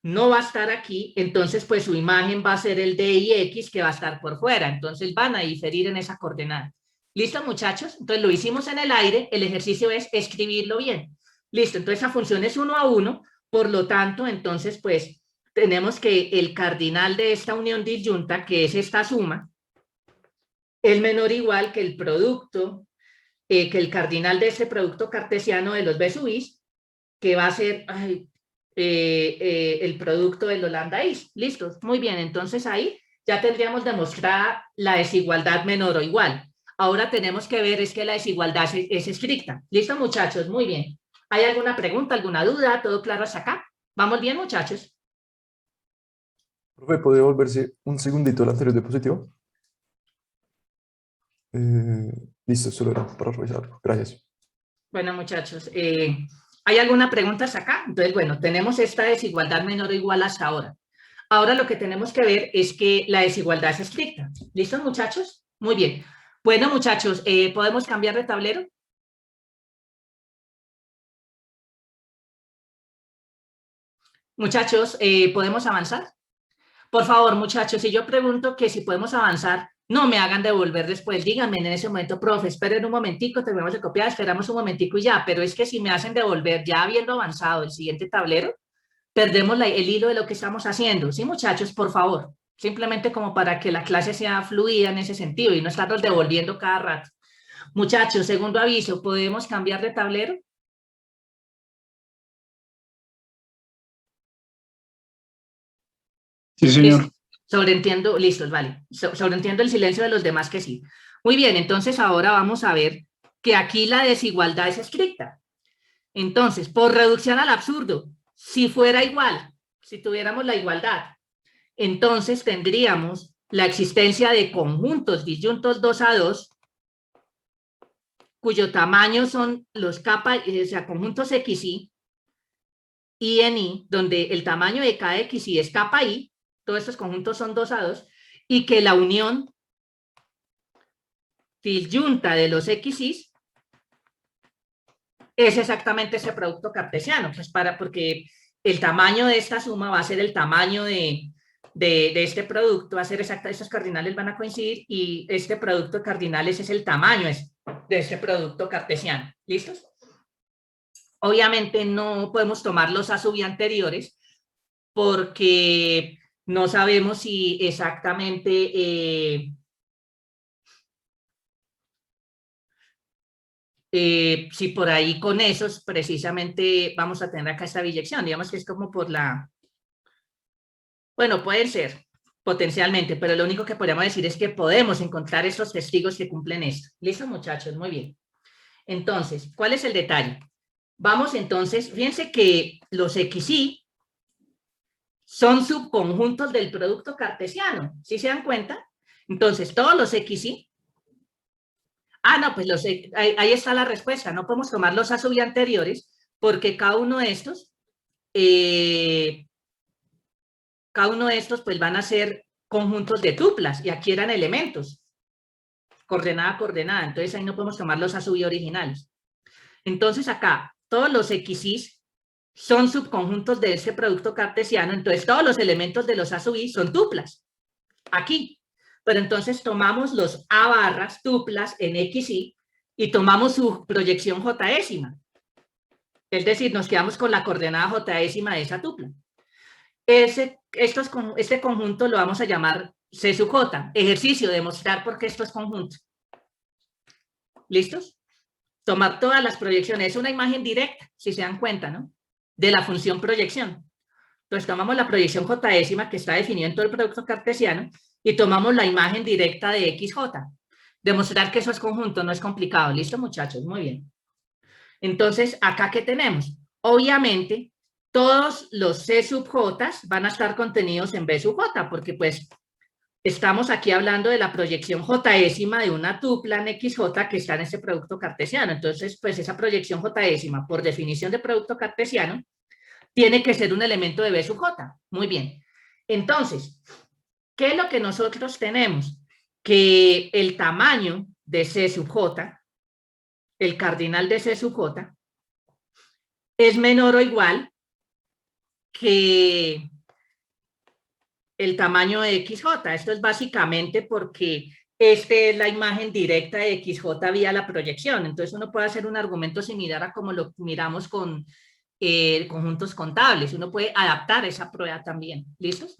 no va a estar aquí, entonces pues su imagen va a ser el de IX que va a estar por fuera, entonces van a diferir en esa coordenada. ¿Listo, muchachos? Entonces lo hicimos en el aire, el ejercicio es escribirlo bien. Listo, entonces esa función es 1 a 1, por lo tanto, entonces pues tenemos que el cardinal de esta unión disyunta, que es esta suma, es menor o igual que el producto, que el cardinal de este producto cartesiano de los B sub i, que va a ser el producto del lambda i. ¿Listos? Muy bien, entonces ahí ya tendríamos demostrada la desigualdad menor o igual. Ahora tenemos que ver es que la desigualdad es estricta. ¿Listo, muchachos? Muy bien. ¿Hay alguna pregunta, alguna duda? ¿Todo claro hasta acá? ¿Vamos bien, muchachos? Profe, ¿podría volverse un segundito al anterior diapositivo? Listo, solo era para revisarlo. Gracias. Bueno, muchachos, ¿hay alguna pregunta hasta acá? Entonces, bueno, tenemos esta desigualdad menor o igual hasta ahora. Ahora lo que tenemos que ver es que la desigualdad es estricta. ¿Listos, muchachos? Muy bien. Bueno, muchachos, ¿podemos cambiar de tablero? Muchachos, ¿podemos avanzar? Por favor, muchachos, si yo pregunto que si podemos avanzar, no me hagan devolver después. Díganme en ese momento, profe, esperen un momentico, terminamos de copiar, esperamos un momentico y ya. Pero es que si me hacen devolver ya habiendo avanzado el siguiente tablero, perdemos el hilo de lo que estamos haciendo. Sí, muchachos, por favor. Simplemente como para que la clase sea fluida en ese sentido y no estarnos devolviendo cada rato. Muchachos, segundo aviso, ¿podemos cambiar de tablero? Sí, señor. Sobreentiendo, listos, vale. Sobreentiendo el silencio de los demás que sí. Muy bien, entonces ahora vamos a ver que aquí la desigualdad es estricta. Entonces, por reducción al absurdo, si fuera igual, si tuviéramos la igualdad, entonces tendríamos la existencia de conjuntos disyuntos 2 a 2, cuyo tamaño son los capa, o sea, conjuntos XY, y en I, donde el tamaño de cada XY es capa I, todos estos conjuntos son 2 a 2, y que la unión disyunta de los XY es exactamente ese producto cartesiano, pues porque el tamaño de esta suma va a ser el tamaño de este producto, va a ser exacto, estos cardinales van a coincidir y este producto de cardinales es el tamaño de este producto cartesiano. ¿Listos? Obviamente no podemos tomar los A sub i anteriores porque no sabemos si exactamente si por ahí con esos precisamente vamos a tener acá esta biyección. Digamos que es como por la... Bueno, pueden ser potencialmente, pero lo único que podemos decir es que podemos encontrar esos testigos que cumplen esto. ¿Listo, muchachos? Muy bien. Entonces, ¿cuál es el detalle? Vamos entonces, fíjense que los XY son subconjuntos del producto cartesiano. ¿Sí se dan cuenta? Entonces, todos los XY... Ah, no, pues ahí está la respuesta. No podemos tomar los A sub i anteriores porque cada uno de estos pues van a ser conjuntos de tuplas y aquí eran elementos. Coordenada, coordenada. Entonces ahí no podemos tomar los A sub i originales. Entonces acá todos los XY son subconjuntos de este producto cartesiano. Entonces todos los elementos de los A sub i son tuplas. Aquí. Pero entonces tomamos los A barras tuplas en XY y tomamos su proyección jésima. Es decir, nos quedamos con la coordenada jésima de esa tupla. Este conjunto lo vamos a llamar C sub J. Ejercicio, demostrar por qué esto es conjunto. ¿Listos? Tomar todas las proyecciones. Es una imagen directa, si se dan cuenta, ¿no? De la función proyección. Entonces tomamos la proyección jésima que está definida en todo el producto cartesiano y tomamos la imagen directa de XJ. Demostrar que eso es conjunto no es complicado. ¿Listo, muchachos? Muy bien. Entonces, ¿acá qué tenemos? Obviamente, todos los C sub J van a estar contenidos en B sub J, porque pues estamos aquí hablando de la proyección jésima de una tupla en XJ que está en ese producto cartesiano. Entonces, pues esa proyección jésima, por definición de producto cartesiano, tiene que ser un elemento de B sub J. Muy bien. Entonces, ¿qué es lo que nosotros tenemos? Que el tamaño de C sub J, el cardinal de C sub J, es menor o igual que el tamaño de XJ. Esto es básicamente porque esta es la imagen directa de XJ vía la proyección. Entonces uno puede hacer un argumento similar a como lo miramos con conjuntos contables. Uno puede adaptar esa prueba también. ¿Listos?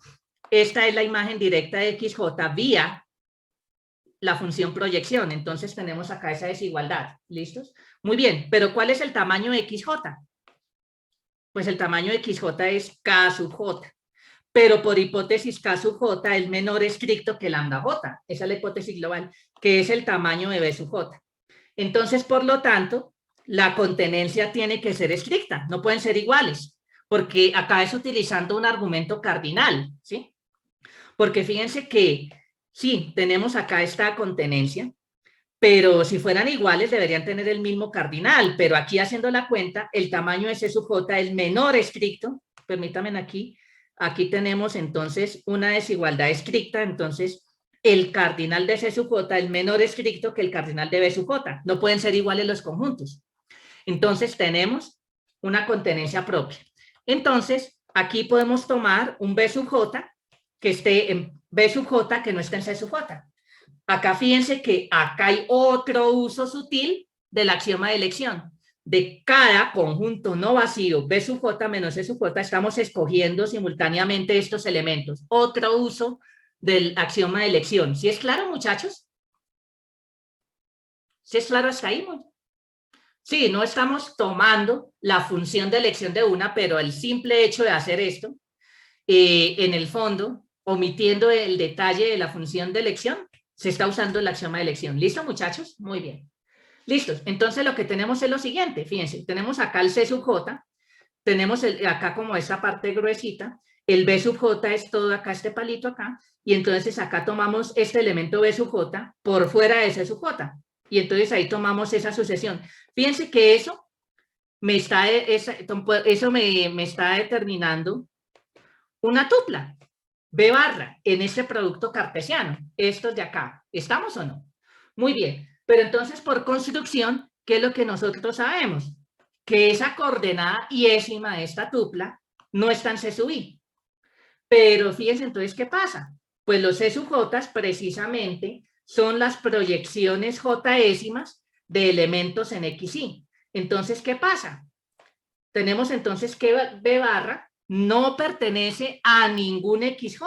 Esta es la imagen directa de XJ vía la función proyección. Entonces tenemos acá esa desigualdad. ¿Listos? Muy bien, pero ¿cuál es el tamaño de XJ? Pues el tamaño de XJ es K sub J. Pero por hipótesis K sub J es menor estricto que lambda J. Esa es la hipótesis global, que es el tamaño de B sub J. Entonces, por lo tanto, la contenencia tiene que ser estricta. No pueden ser iguales, porque acá es utilizando un argumento cardinal, ¿sí? Porque fíjense que sí, tenemos acá esta contenencia, pero si fueran iguales deberían tener el mismo cardinal, pero aquí haciendo la cuenta, el tamaño de C sub J es menor estricto, permítanme aquí tenemos entonces una desigualdad estricta, entonces el cardinal de C sub J es menor estricto que el cardinal de B sub J, no pueden ser iguales los conjuntos. Entonces tenemos una contenencia propia. Entonces aquí podemos tomar un B sub J que esté en B sub J que no esté en C sub J. Acá fíjense que acá hay otro uso sutil del axioma de elección. De cada conjunto no vacío B sub J menos C sub J estamos escogiendo simultáneamente estos elementos. Otro uso del axioma de elección. ¿Sí es claro, muchachos? ¿Sí es claro hasta ahí? Sí, no estamos tomando la función de elección de una, pero el simple hecho de hacer esto, en el fondo, omitiendo el detalle de la función de elección, se está usando el axioma de elección. ¿Listo, muchachos? Muy bien. Listos. Entonces, lo que tenemos es lo siguiente. Fíjense, tenemos acá el C sub J, tenemos acá como esta parte gruesita, el B sub J es todo acá, este palito acá, y entonces acá tomamos este elemento B sub J por fuera de C sub J. Y entonces ahí tomamos esa sucesión. Fíjense que eso me está determinando una tupla, B barra, en este producto cartesiano. Estos de acá. ¿Estamos o no? Muy bien. Pero entonces, por construcción, ¿qué es lo que nosotros sabemos? Que esa coordenada yésima de esta tupla no está en C sub i. Pero fíjense entonces, ¿qué pasa? Pues los C sub j precisamente son las proyecciones j-ésimas de elementos en XY. Entonces, ¿qué pasa? Tenemos entonces que B barra no pertenece a ningún XJ.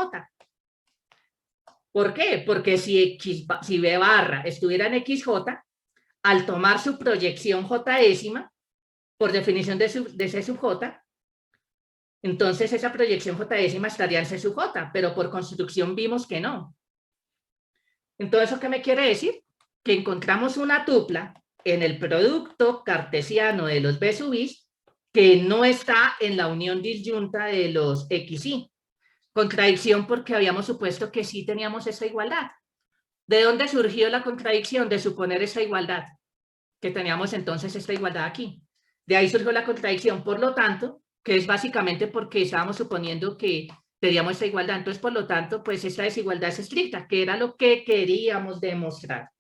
¿Por qué? Porque si B barra estuviera en XJ, al tomar su proyección j-ésima, por definición de C sub j, entonces esa proyección j-ésima estaría en C sub j, pero por construcción vimos que no. Entonces, ¿eso qué me quiere decir? Que encontramos una tupla en el producto cartesiano de los B sub i que no está en la unión disyunta de los XY. Contradicción porque habíamos supuesto que sí teníamos esa igualdad. ¿De dónde surgió la contradicción de suponer esa igualdad? Que teníamos entonces esta igualdad aquí. De ahí surgió la contradicción, por lo tanto, que es básicamente porque estábamos suponiendo que teníamos esta igualdad. Entonces, por lo tanto, pues esta desigualdad es estricta, que era lo que queríamos demostrar.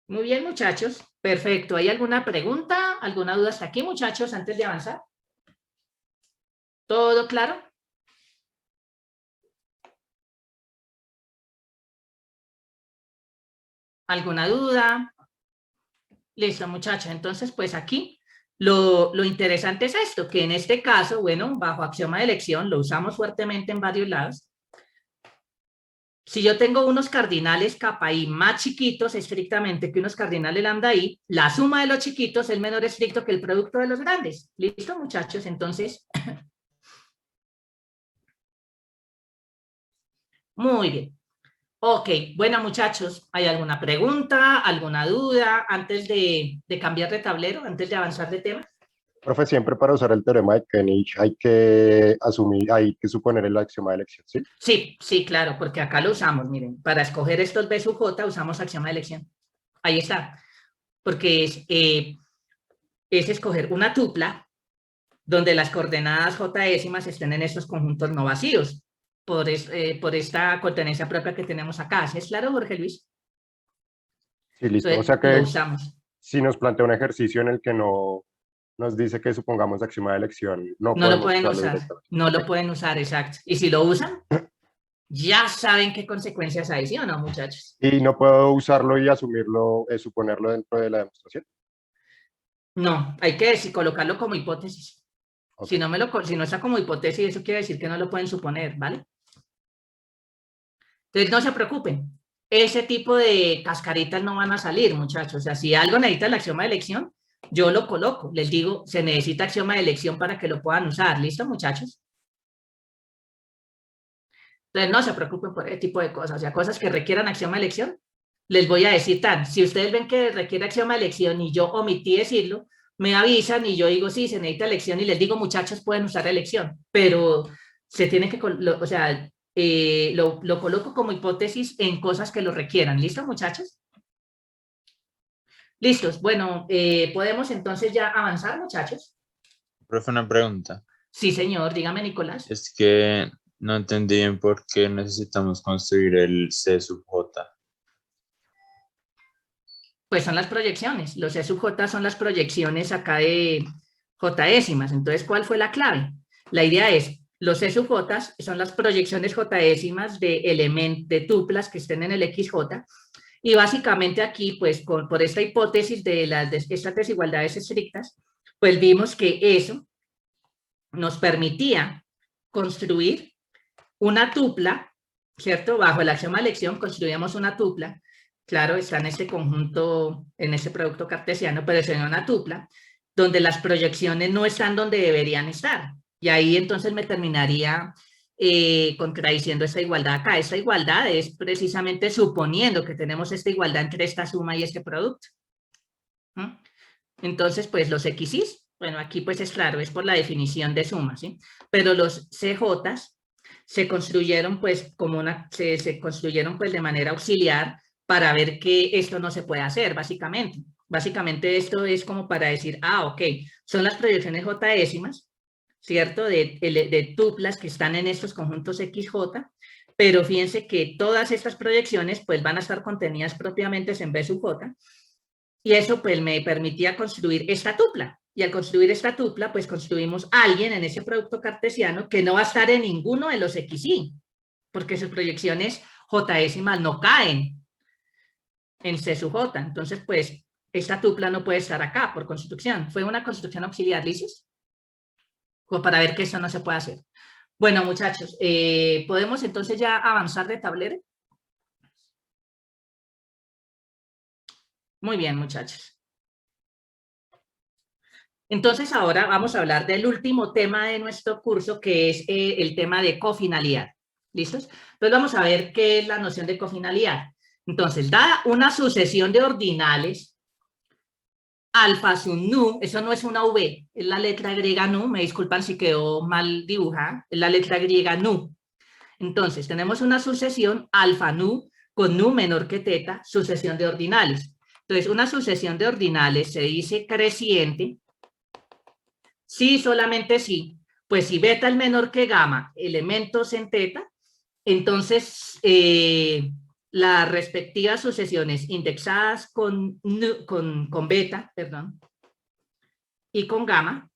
Muy bien, muchachos. Perfecto. ¿Hay alguna pregunta, alguna duda hasta aquí, muchachos, antes de avanzar? ¿Todo claro? ¿Alguna duda? Listo, muchachos. Entonces, pues aquí lo interesante es esto, que en este caso, bueno, bajo axioma de elección, lo usamos fuertemente en varios lados. Si yo tengo unos cardinales kappa i más chiquitos estrictamente que unos cardinales lambda i, la suma de los chiquitos es menor estricto que el producto de los grandes. ¿Listo, muchachos? Entonces, muy bien. Ok, bueno, muchachos, ¿hay alguna pregunta, alguna duda antes de cambiar de tablero, antes de avanzar de tema? Profe, siempre para usar el teorema de Koenig hay que asumir, hay que suponer el axioma de elección, ¿sí? Sí, sí, claro, porque acá lo usamos, miren, para escoger estos B sub J usamos axioma de elección. Ahí está, porque es escoger una tupla donde las coordenadas j-ésimas estén en estos conjuntos no vacíos, por esta contenencia propia que tenemos acá. ¿Sí es claro, Jorge Luis? Sí, listo. Entonces, O sea lo que usamos. si nos plantea un ejercicio en el que no nos dice que supongamos axioma de elección, no No lo podemos pueden usarlo usar, directamente. no lo Ok. pueden usar, exacto. Y si lo usan, ya saben qué consecuencias hay, ¿sí o no, muchachos? Y no puedo usarlo y asumirlo, suponerlo dentro de la demostración. No, hay que colocarlo como hipótesis. Ok. Si no está como hipótesis, eso quiere decir que no lo pueden suponer, ¿vale? Entonces, no se preocupen. Ese tipo de cascaritas no van a salir, muchachos. O sea, si algo necesita el axioma de elección, yo lo coloco. Les digo, se necesita axioma de elección para que lo puedan usar. ¿Listo, muchachos? Entonces, no se preocupen por ese tipo de cosas. O sea, cosas que requieran axioma de elección, les voy a decir si ustedes ven que requiere axioma de elección y yo omití decirlo, me avisan y yo digo, sí, se necesita elección y les digo, muchachos, pueden usar elección, pero se tiene que, o sea, lo coloco como hipótesis en cosas que lo requieran. ¿Listo, muchachos? Listos. Bueno, ¿podemos entonces ya avanzar, muchachos? Profe, una pregunta. Sí, señor. Dígame, Nicolás. Es que no entendí bien por qué necesitamos construir el C sub J. Pues son las proyecciones. Los E sub J son las proyecciones acá de j-ésimas. Entonces, ¿cuál fue la clave? La idea es, los E sub J son las proyecciones j-ésimas de tuplas que estén en el XJ. Y básicamente aquí, pues, por esta hipótesis de estas desigualdades estrictas, pues vimos que eso nos permitía construir una tupla, ¿cierto? Bajo el axioma de elección construíamos una tupla. Claro, está en este conjunto, en este producto cartesiano, pero es en una tupla, donde las proyecciones no están donde deberían estar. Y ahí entonces me terminaría contradiciendo esta igualdad acá. Esta igualdad es precisamente suponiendo que tenemos esta igualdad entre esta suma y este producto. ¿Mm? Entonces, pues los XYs, bueno, aquí pues es claro, es por la definición de suma, ¿sí? Pero los CJs se construyeron pues se construyeron pues de manera auxiliar para ver que esto no se puede hacer, básicamente. Básicamente esto es como para decir, ok, son las proyecciones j-ésimas, ¿cierto? De tuplas que están en estos conjuntos XJ, pero fíjense que todas estas proyecciones pues van a estar contenidas propiamente en B sub J, y eso pues me permitía construir esta tupla. Y al construir esta tupla, pues construimos a alguien en ese producto cartesiano que no va a estar en ninguno de los XY, porque sus proyecciones J-décimas no caen en C sub J. Entonces, pues, esta tupla no puede estar acá por construcción. Fue una construcción auxiliar, ¿listos? Como para ver que eso no se puede hacer. Bueno, muchachos, ¿podemos entonces ya avanzar de tablero? Muy bien, muchachos. Entonces, ahora vamos a hablar del último tema de nuestro curso, que es el tema de cofinalidad. ¿Listos? Entonces, vamos a ver qué es la noción de cofinalidad. Entonces, dada una sucesión de ordinales, alfa sub nu, eso no es una V, es la letra griega nu, me disculpan si quedó mal dibujada, es la letra griega nu. Entonces, tenemos una sucesión alfa nu con nu menor que teta, sucesión de ordinales. Entonces, una sucesión de ordinales se dice creciente, sí, solamente sí, pues si beta es menor que gamma, elementos en teta, entonces las respectivas sucesiones indexadas con beta, perdón, y con gamma,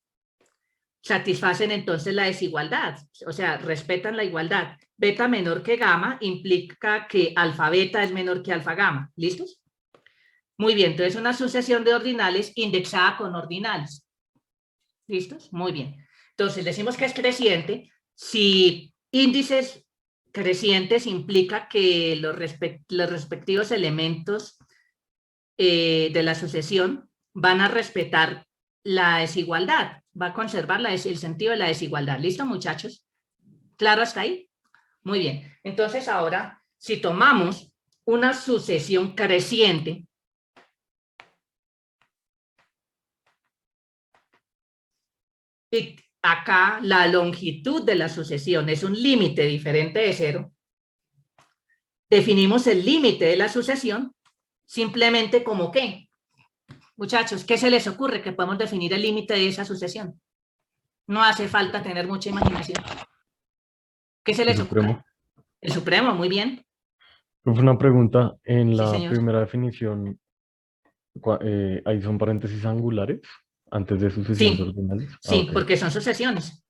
satisfacen entonces la desigualdad, o sea, respetan la igualdad. Beta menor que gamma implica que alfa beta es menor que alfa gamma. ¿Listos? Muy bien, entonces una sucesión de ordinales indexada con ordinales. ¿Listos? Muy bien. Entonces decimos que es creciente si índices crecientes implica que los respectivos elementos de la sucesión van a respetar la desigualdad, va a conservar el sentido de la desigualdad. ¿Listo, muchachos? ¿Claro hasta ahí? Muy bien. Entonces ahora, si tomamos una sucesión creciente, y acá la longitud de la sucesión es un límite diferente de cero, definimos el límite de la sucesión simplemente como ¿qué? Muchachos, ¿qué se les ocurre que podemos definir el límite de esa sucesión? No hace falta tener mucha imaginación. ¿Qué se les ocurre? Supremo. El supremo, muy bien. Profe, una pregunta. En Sí, la señor. primera definición, ¿ahí son paréntesis angulares antes de sucesión de Sí, ordinales? sí, Ok. porque son sucesiones.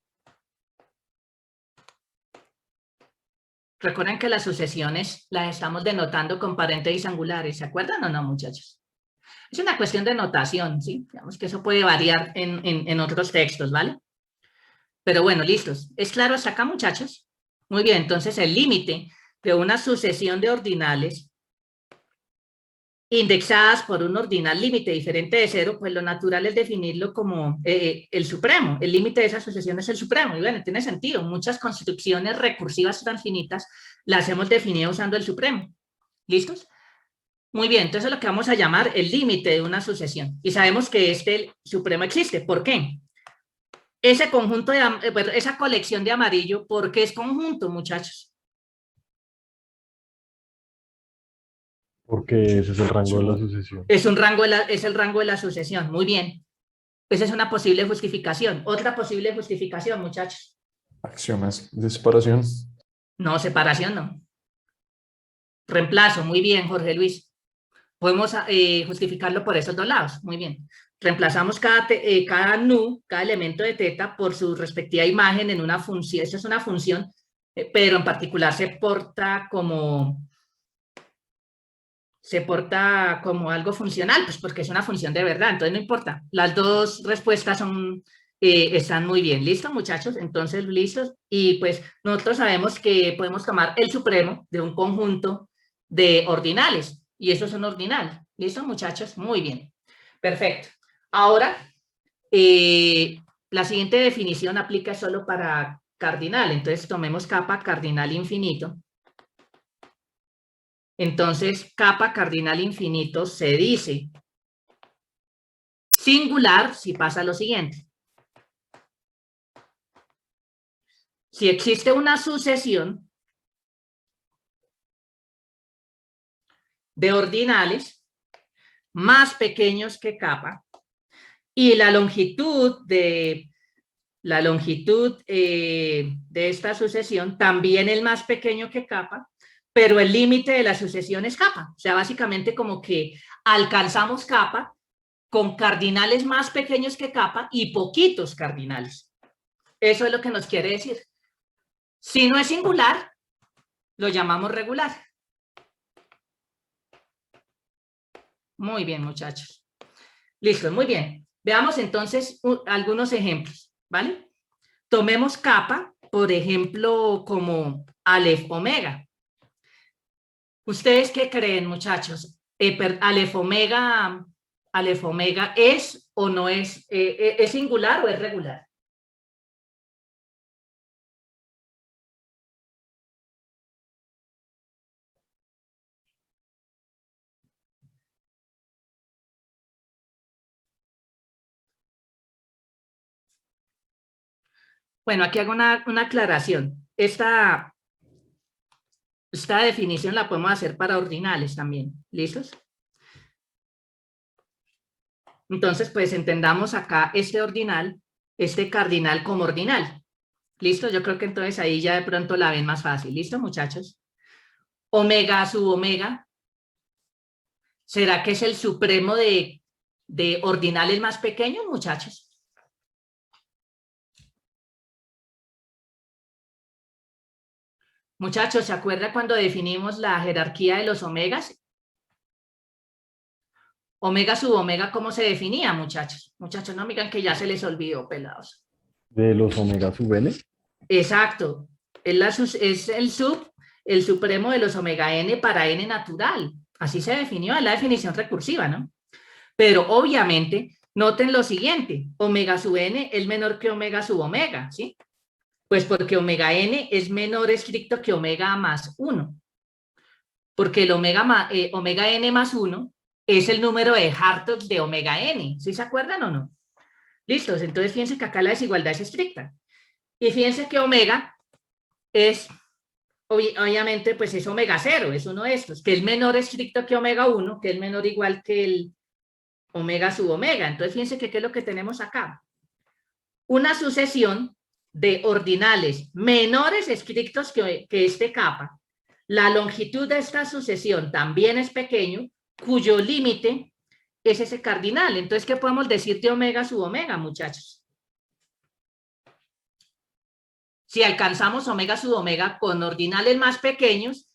Recuerden que las sucesiones las estamos denotando con paréntesis angulares. ¿Se acuerdan o no, muchachos? Es una cuestión de notación, ¿sí? Digamos que eso puede variar en otros textos, ¿vale? Pero bueno, listos. ¿Es claro hasta acá, muchachos? Muy bien, entonces el límite de una sucesión de ordinales indexadas por un ordinal límite diferente de cero, pues lo natural es definirlo como el supremo. El límite de esa sucesión es el supremo. Y bueno, tiene sentido. Muchas construcciones recursivas transfinitas las hemos definido usando el supremo. ¿Listos? Muy bien, entonces es lo que vamos a llamar el límite de una sucesión. Y sabemos que este supremo existe. ¿Por qué? Ese conjunto esa colección de amarillo, ¿por qué es conjunto, muchachos? Porque ese es el rango de la sucesión. Es el rango de la sucesión. Muy bien. Esa es una posible justificación. Otra posible justificación, muchachos. Axiomas de separación. No, separación no. Reemplazo, muy bien, Jorge Luis. Podemos justificarlo por esos dos lados. Muy bien. Reemplazamos cada nu, cada elemento de teta, por su respectiva imagen en una función. Esa es una función, pero en particular se porta como algo funcional, pues porque es una función de verdad, entonces no importa. Las dos respuestas están muy bien. ¿Listo, muchachos? Entonces, listos. Y pues nosotros sabemos que podemos tomar el supremo de un conjunto de ordinales, y eso es un ordinal. ¿Listo, muchachos? Muy bien. Perfecto. Ahora, la siguiente definición aplica solo para cardinal, entonces tomemos capa cardinal infinito. Entonces, capa cardinal infinito se dice singular si pasa lo siguiente. Si existe una sucesión de ordinales más pequeños que capa y la longitud de la longitud de esta sucesión también es más pequeño que kappa, pero el límite de la sucesión es kappa. O sea, básicamente como que alcanzamos kappa con cardinales más pequeños que kappa y poquitos cardinales. Eso es lo que nos quiere decir. Si no es singular, lo llamamos regular. Muy bien, muchachos. Listo, muy bien. Veamos entonces algunos ejemplos, ¿vale? Tomemos kappa, por ejemplo, como Aleph omega. ¿Ustedes qué creen, muchachos? ¿Aleph omega es o no es? ¿Es singular o es regular? Bueno, aquí hago una aclaración. Esta definición la podemos hacer para ordinales también. ¿Listos? Entonces, pues entendamos acá este ordinal, este cardinal como ordinal. ¿Listo? Yo creo que entonces ahí ya de pronto la ven más fácil. ¿Listo, muchachos? Omega sub omega. ¿Será que es el supremo de ordinales más pequeños, muchachos? Muchachos, ¿se acuerdan cuando definimos la jerarquía de los omegas? Omega sub omega, ¿cómo se definía, muchachos? Muchachos, no me digan que ya se les olvidó, pelados. De los omega sub n. Exacto. Es el supremo de los omega n para n natural. Así se definió en la definición recursiva, ¿no? Pero obviamente, noten lo siguiente, omega sub n es menor que omega sub omega, ¿sí? Pues porque omega n es menor estricto que omega más 1. Porque el omega n más 1 es el número de Hartrott de omega n. ¿Sí se acuerdan o no? Listos, entonces fíjense que acá la desigualdad es estricta. Y fíjense que omega es, obviamente, pues es omega 0, es uno de estos, que es menor estricto que omega 1, que es menor o igual que el omega sub omega. Entonces fíjense que ¿qué es lo que tenemos acá? Una sucesión de ordinales menores estrictos que este kappa. La longitud de esta sucesión también es pequeño, cuyo límite es ese cardinal. Entonces, ¿qué podemos decir de omega sub omega, muchachos? Si alcanzamos omega sub omega con ordinales más pequeños,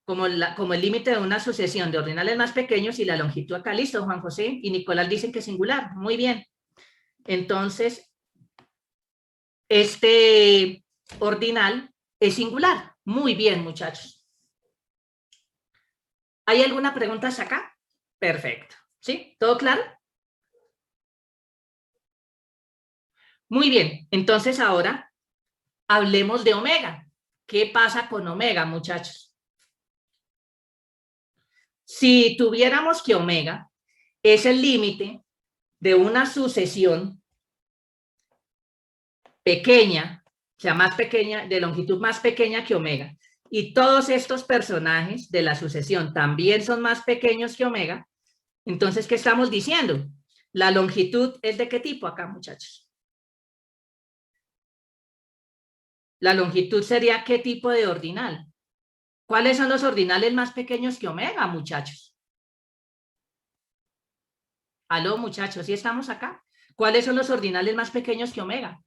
como el límite de una sucesión de ordinales más pequeños y la longitud acá, listo, Juan José y Nicolás dicen que es singular. Muy bien. Entonces, este ordinal es singular. Muy bien, muchachos. ¿Hay alguna pregunta hasta acá? Perfecto. ¿Sí? ¿Todo claro? Muy bien. Entonces ahora hablemos de omega. ¿Qué pasa con omega, muchachos? Si tuviéramos que omega es el límite de una sucesión pequeña, o sea, más pequeña, de longitud más pequeña que omega, y todos estos personajes de la sucesión también son más pequeños que omega, entonces, ¿qué estamos diciendo? La longitud es ¿de qué tipo acá, muchachos? La longitud sería ¿qué tipo de ordinal? ¿Cuáles son los ordinales más pequeños que omega, muchachos? Aló, muchachos, ¿sí estamos acá? ¿Cuáles son los ordinales más pequeños que omega?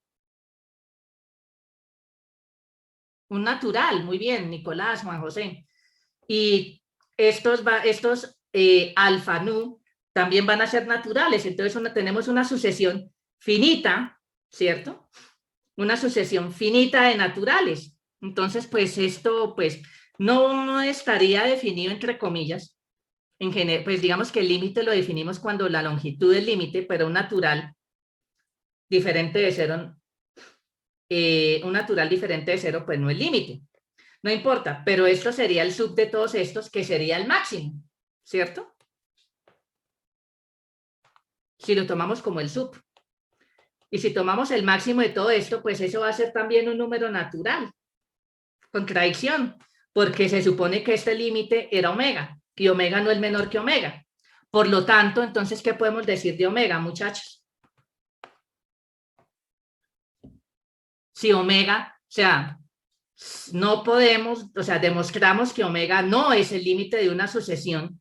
Un natural, muy bien, Nicolás, Juan José. Y estos alfa nu también van a ser naturales. Entonces tenemos una sucesión finita, ¿cierto? Una sucesión finita de naturales. Entonces, pues esto, pues, no estaría definido entre comillas. En general, pues digamos que el límite lo definimos cuando la longitud del límite, pero un natural diferente de cero, un natural diferente de cero, pues no es límite. No importa, pero esto sería el sub de todos estos, que sería el máximo, ¿cierto? Si lo tomamos como el sub. Y si tomamos el máximo de todo esto, pues eso va a ser también un número natural. Contradicción, porque se supone que este límite era omega, y omega no es menor que omega. Por lo tanto, entonces, ¿qué podemos decir de omega, muchachos? si omega, o sea, no podemos, o sea, demostramos que omega no es el límite de una sucesión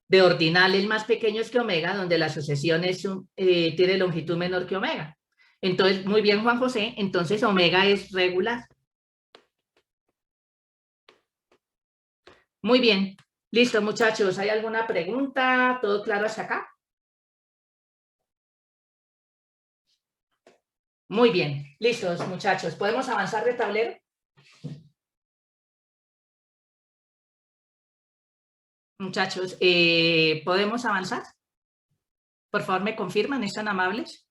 de ordinales más pequeños que omega, donde la sucesión tiene longitud menor que omega. Entonces, muy bien, Juan José, entonces omega es regular. Muy bien, listo, muchachos, ¿hay alguna pregunta? ¿Todo claro hasta acá? Muy bien, listos, muchachos, ¿podemos avanzar de tablero? Muchachos, ¿podemos avanzar? Por favor, ¿me confirman? ¿Están amables?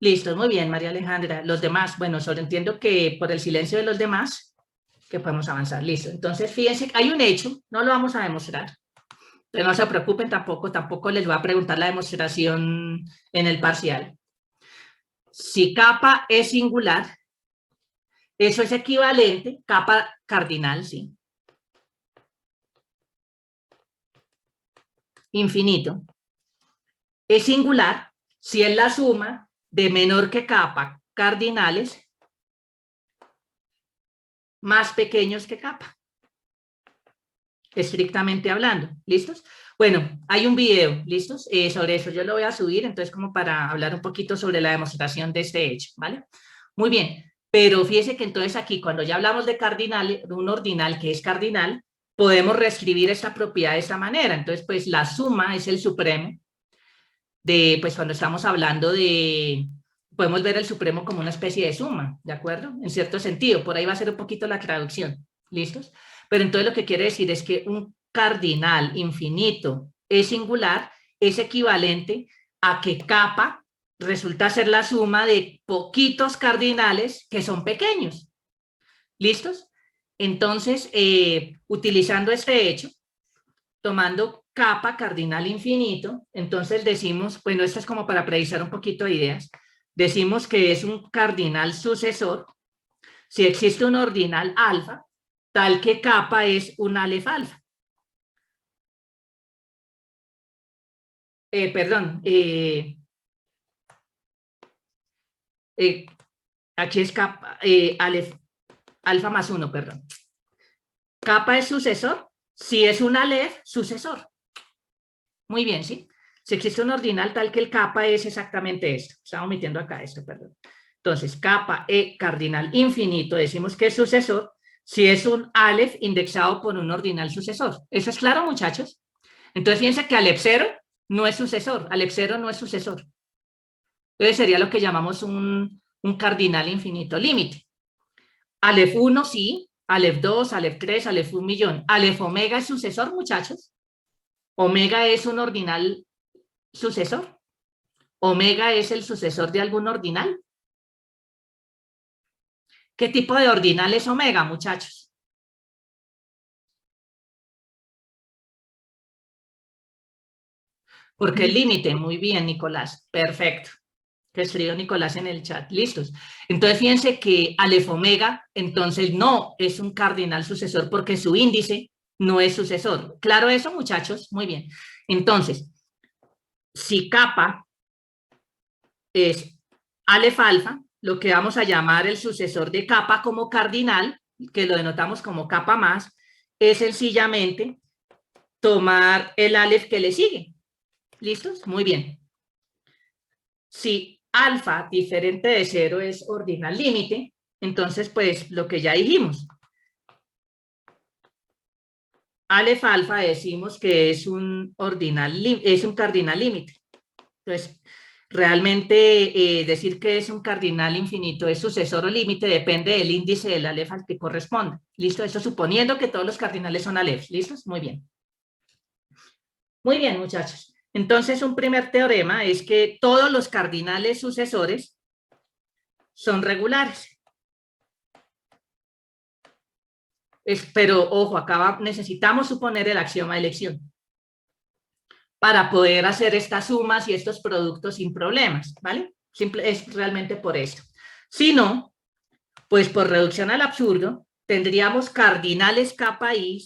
Listo, muy bien, María Alejandra. Los demás, bueno, solo entiendo que por el silencio de los demás, que podemos avanzar. Listo. Entonces, fíjense, hay un hecho, no lo vamos a demostrar. Pero no se preocupen tampoco les voy a preguntar la demostración en el parcial. Si kappa es singular, eso es equivalente, kappa cardinal, sí. Infinito. Es singular si es la suma de menor que kappa cardinales más pequeños que kappa. Estrictamente hablando, ¿listos? Bueno, hay un video, ¿listos? Sobre eso yo lo voy a subir, entonces como para hablar un poquito sobre la demostración de este hecho, ¿vale? Muy bien, pero fíjese que entonces aquí cuando ya hablamos de cardinal, de un ordinal que es cardinal, podemos reescribir esta propiedad de esta manera. Entonces, pues la suma es el supremo de, pues cuando estamos hablando de, podemos ver el supremo como una especie de suma, ¿de acuerdo? En cierto sentido, por ahí va a ser un poquito la traducción, ¿listos? Pero entonces lo que quiere decir es que un cardinal infinito es singular, es equivalente a que kappa resulta ser la suma de poquitos cardinales que son pequeños. ¿Listos? Entonces, utilizando este hecho, tomando kappa cardinal infinito, entonces decimos, bueno, esto es como para precisar un poquito de ideas, decimos que es un cardinal sucesor si existe un ordinal alfa, tal que kappa es un alef alfa. Aquí es kappa, alef alfa más 1, perdón. Kappa es sucesor si es un alef sucesor. Muy bien, ¿sí? Si existe un ordinal tal que el kappa es exactamente esto. Estaba omitiendo acá esto, perdón. Entonces, kappa e cardinal infinito, decimos que es sucesor si es un alef indexado por un ordinal sucesor. ¿Eso es claro, muchachos? Entonces, fíjense que alef 0 no es sucesor. Alef 0 no es sucesor. Entonces, sería lo que llamamos un cardinal infinito límite. Alef 1 sí, alef 2, alef 3, alef 1 millón. Alef omega es sucesor, muchachos. Omega es un ordinal sucesor. Omega es el sucesor de algún ordinal. ¿Qué tipo de ordinal es omega, muchachos? Porque el límite, muy bien, Nicolás, perfecto. Que escribió Nicolás en el chat, listos. Entonces, fíjense que alef omega, entonces no es un cardinal sucesor porque su índice no es sucesor. ¿Claro eso, muchachos? Muy bien. Entonces, si kappa es alef alfa, lo que vamos a llamar el sucesor de kappa como cardinal, que lo denotamos como kappa más, es sencillamente tomar el alef que le sigue. ¿Listos? Muy bien. Si alfa diferente de 0 es ordinal límite, entonces pues lo que ya dijimos. Alef alfa decimos que es un cardinal límite. Entonces, realmente decir que es un cardinal infinito es sucesor o límite depende del índice del alef al que corresponde. ¿Listo? Eso suponiendo que todos los cardinales son alef. ¿Listos? Muy bien. Muy bien, muchachos. Entonces, un primer teorema es que todos los cardinales sucesores son regulares. Pero, ojo, acá necesitamos suponer el axioma de elección para poder hacer estas sumas y estos productos sin problemas, ¿vale? Es realmente por esto. Si no, pues por reducción al absurdo, tendríamos cardinales kappa i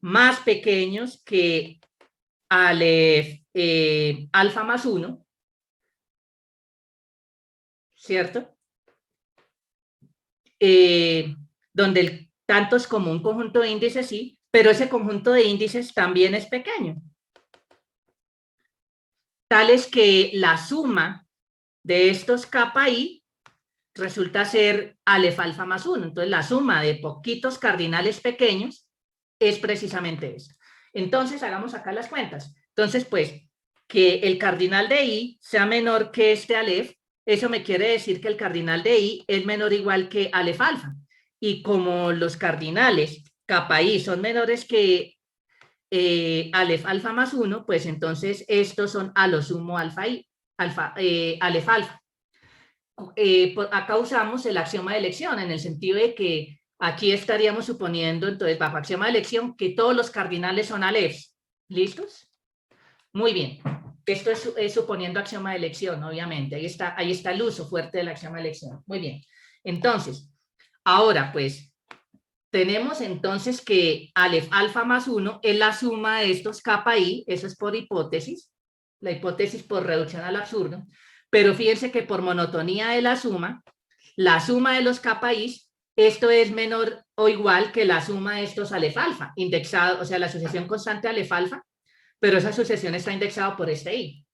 más pequeños que alef alfa más 1, ¿cierto? Donde el tanto es como un conjunto de índices, sí, pero ese conjunto de índices también es pequeño. Tal es que la suma de estos kappa i resulta ser alef alfa más 1. Entonces, la suma de poquitos cardinales pequeños es precisamente eso. Entonces, hagamos acá las cuentas. Entonces, pues, que el cardinal de i sea menor que este alef, eso me quiere decir que el cardinal de i es menor o igual que alef alfa. Y como los cardinales kappa i son menores que alef alfa más 1, pues entonces estos son a lo sumo alfa i, alef alfa. Acá usamos el axioma de elección en el sentido de que aquí estaríamos suponiendo, entonces, bajo axioma de elección, que todos los cardinales son alefs. ¿Listos? Muy bien. Esto es suponiendo axioma de elección, obviamente. Ahí está el uso fuerte del axioma de elección. Muy bien. Entonces, ahora, pues, tenemos entonces que alef alfa más 1 es la suma de estos kappa i, eso es por hipótesis, la hipótesis por reducción al absurdo, pero fíjense que por monotonía de la suma de los kappa i, esto es menor o igual que la suma de estos alef alfa, indexado, o sea, la asociación constante alef alfa, pero esa asociación está indexada por este i.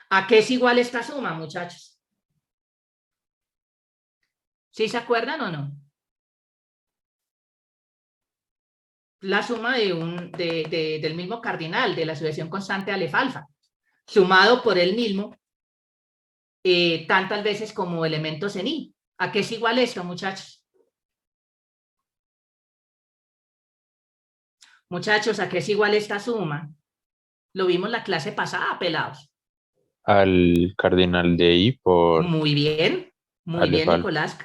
¿A qué es igual esta suma, muchachos? ¿Sí se acuerdan o no? La suma del mismo cardinal, de la asociación constante alef alfa, sumado por el mismo tantas veces como elementos en i. ¿A qué es igual esto, muchachos? Muchachos, ¿a qué es igual esta suma? Lo vimos la clase pasada, pelados. Al cardinal de i por Muy bien, alef alfa. Nicolás.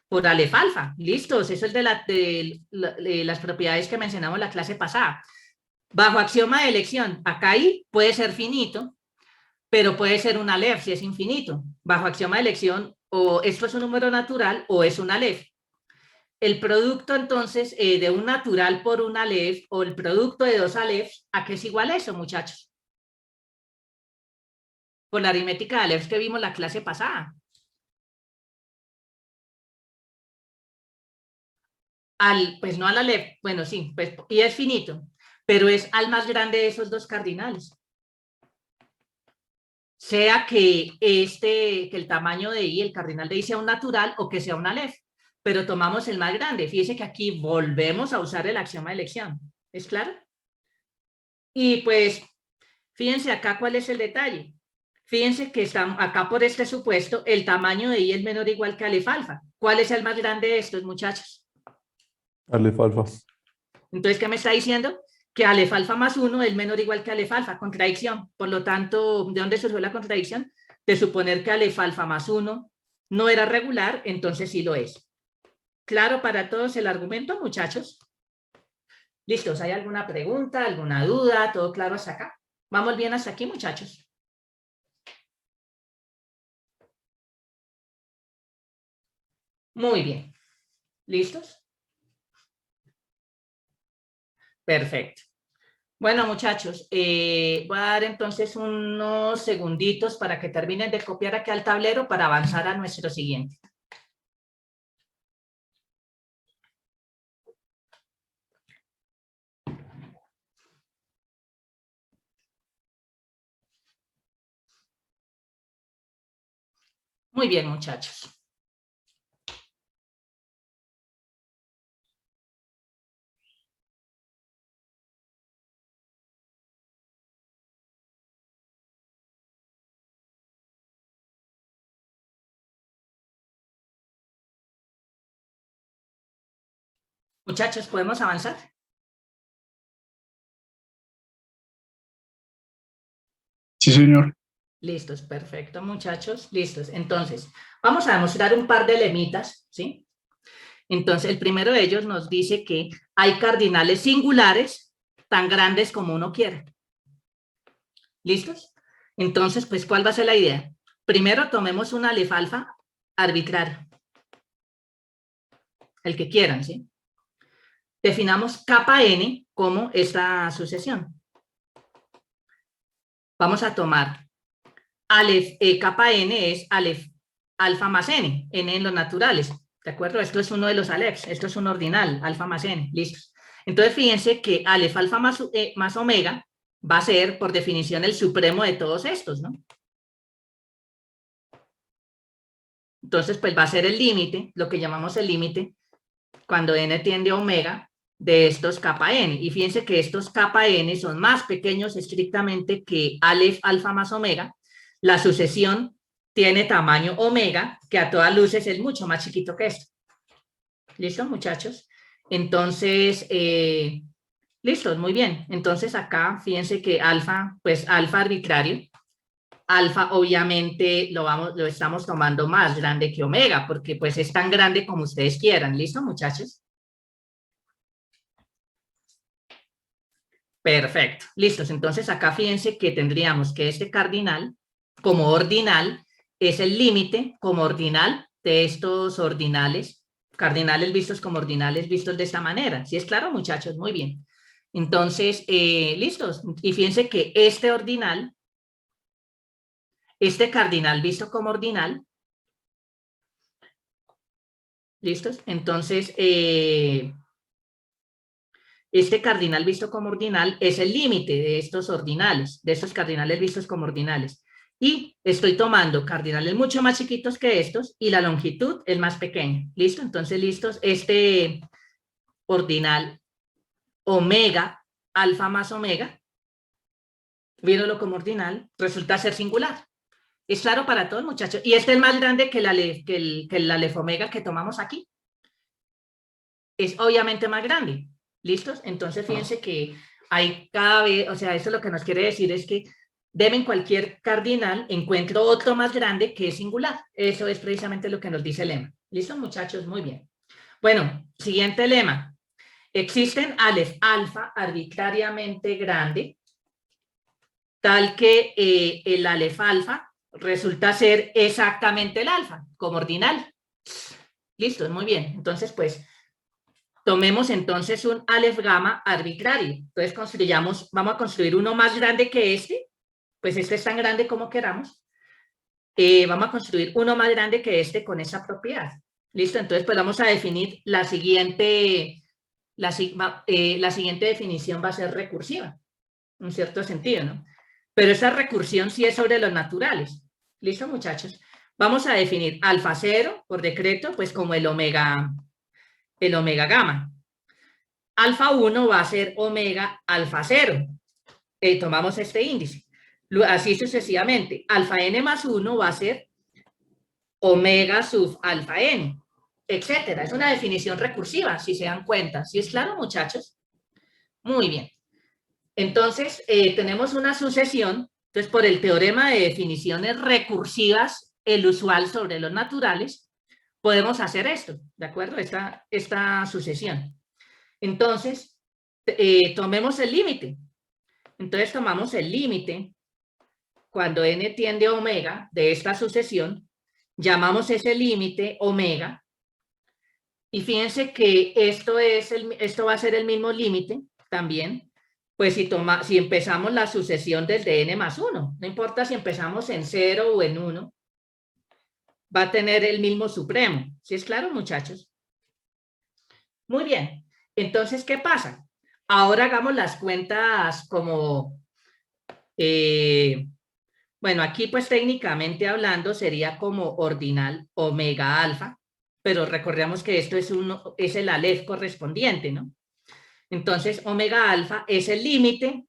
Por alef alfa, listos, eso es de las propiedades que mencionamos en la clase pasada. Bajo axioma de elección, acá i puede ser finito, pero puede ser un alef si es infinito. Bajo axioma de elección, o esto es un número natural o es un alef. El producto entonces de un natural por un alef o el producto de dos alefs, ¿a qué es igual eso, muchachos? Por la aritmética de alefs que vimos la clase pasada. Pues no al alef, bueno, sí, pues, y es finito, pero es al más grande de esos dos cardinales. Sea que el tamaño de i, el cardinal de i sea un natural o que sea un alef, pero tomamos el más grande. Fíjense que aquí volvemos a usar el axioma de elección. ¿Es claro? Y pues, fíjense acá cuál es el detalle. Fíjense que acá por este supuesto, el tamaño de i es menor o igual que alef alfa. ¿Cuál es el más grande de estos, muchachos? Alef alfa. Entonces, ¿qué me está diciendo? Que alef alfa más 1 es menor o igual que alef alfa, contradicción. Por lo tanto, ¿de dónde surgió la contradicción? De suponer que alef alfa más 1 no era regular, entonces sí lo es. ¿Claro para todos el argumento, muchachos? ¿Listos? ¿Hay alguna pregunta, alguna duda? ¿Todo claro hasta acá? ¿Vamos bien hasta aquí, muchachos? Muy bien. ¿Listos? Perfecto. Bueno, muchachos, voy a dar entonces unos segunditos para que terminen de copiar aquí al tablero para avanzar a nuestro siguiente. Muy bien, muchachos. Muchachos, ¿podemos avanzar? Sí, señor. Listos, perfecto, muchachos. Listos. Entonces, vamos a demostrar un par de lemitas, ¿sí? Entonces, el primero de ellos nos dice que hay cardinales singulares tan grandes como uno quiera. ¿Listos? Entonces, pues, ¿cuál va a ser la idea? Primero, tomemos un alef alfa arbitrario. El que quieran, ¿sí? Definamos kappa n como esta sucesión. Vamos a tomar kappa n es alef alfa más n, n en los naturales, ¿de acuerdo? Esto es uno de los alefs, esto es un ordinal, alfa más n, listo. Entonces, fíjense que alef alfa más omega va a ser, por definición, el supremo de todos estos, ¿no? Entonces, pues va a ser el límite, lo que llamamos el límite, cuando n tiende a omega, de estos kappa n. Y fíjense que estos kappa n son más pequeños estrictamente que alef alfa más omega. La sucesión tiene tamaño omega, que a todas luces es mucho más chiquito que esto. ¿Listo, muchachos? Entonces, listo, muy bien. Entonces acá, fíjense que alfa, pues alfa arbitrario. Alfa obviamente lo estamos tomando más grande que omega, porque pues es tan grande como ustedes quieran. ¿Listo, muchachos? Perfecto. Listos. Entonces acá fíjense que tendríamos que este cardinal como ordinal es el límite como ordinal de estos ordinales, cardinales vistos como ordinales vistos de esta manera. ¿Sí es claro, muchachos? Muy bien. Entonces, listos. Y fíjense que este ordinal, este cardinal visto como ordinal, ¿listos? Entonces, este cardinal visto como ordinal es el límite de estos ordinales, de estos cardinales vistos como ordinales. Y estoy tomando cardinales mucho más chiquitos que estos y la longitud es más pequeña. ¿Listo? Entonces, listos. Este ordinal omega, alfa más omega, viéndolo como ordinal, resulta ser singular. Es claro para todos, muchachos. Y este es más grande que el alef omega que tomamos aquí. Es obviamente más grande. ¿Listos? Entonces, fíjense que hay cada vez, o sea, eso lo que nos quiere decir es que en cualquier cardinal encuentro otro más grande que es singular. Eso es precisamente lo que nos dice el lema. ¿Listo, muchachos? Muy bien. Bueno, siguiente lema. Existen alef alfa arbitrariamente grande, tal que el alef alfa resulta ser exactamente el alfa, como ordinal. Listo, muy bien. Entonces, pues, tomemos entonces un alef gamma arbitrario. Entonces, vamos a construir uno más grande que este. Pues este es tan grande como queramos. Vamos a construir uno más grande que este con esa propiedad. ¿Listo? Entonces, pues vamos a definir la siguiente definición va a ser recursiva, en un cierto sentido, ¿no? Pero esa recursión sí es sobre los naturales. ¿Listo, muchachos? Vamos a definir alfa 0 por decreto, pues como el omega gamma. Alfa 1 va a ser omega alfa 0. Tomamos este índice. Así sucesivamente. Alfa n más 1 va a ser omega sub alfa n, etcétera. Es una definición recursiva, si se dan cuenta. ¿Sí es claro, muchachos? Muy bien. Entonces, tenemos una sucesión. Entonces, por el teorema de definiciones recursivas, el usual sobre los naturales, podemos hacer esto, ¿de acuerdo? Esta sucesión. Entonces, tomemos el límite. Entonces, tomamos el límite cuando n tiende a omega de esta sucesión, llamamos ese límite omega, y fíjense que esto va a ser el mismo límite también, pues si empezamos la sucesión desde n más 1, no importa si empezamos en 0 o en 1, va a tener el mismo supremo. ¿Sí es claro, muchachos? Muy bien. Entonces, ¿qué pasa? Ahora hagamos las cuentas como... bueno, aquí pues técnicamente hablando sería como ordinal omega alfa, pero recordemos que esto es el alef correspondiente, ¿no? Entonces, omega alfa es el límite,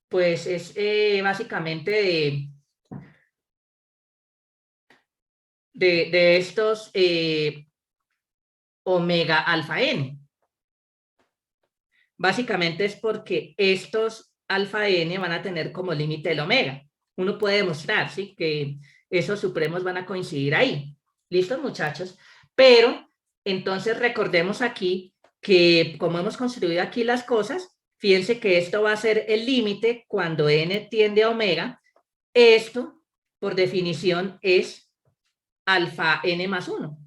pues es básicamente de estos omega alfa n. Básicamente es porque estos alfa n van a tener como límite el omega. Uno puede demostrar, ¿sí?, que esos supremos van a coincidir ahí. ¿Listos, muchachos? Pero, entonces recordemos aquí que como hemos construido aquí las cosas, fíjense que esto va a ser el límite cuando n tiende a omega. Esto, por definición, es alfa n más 1.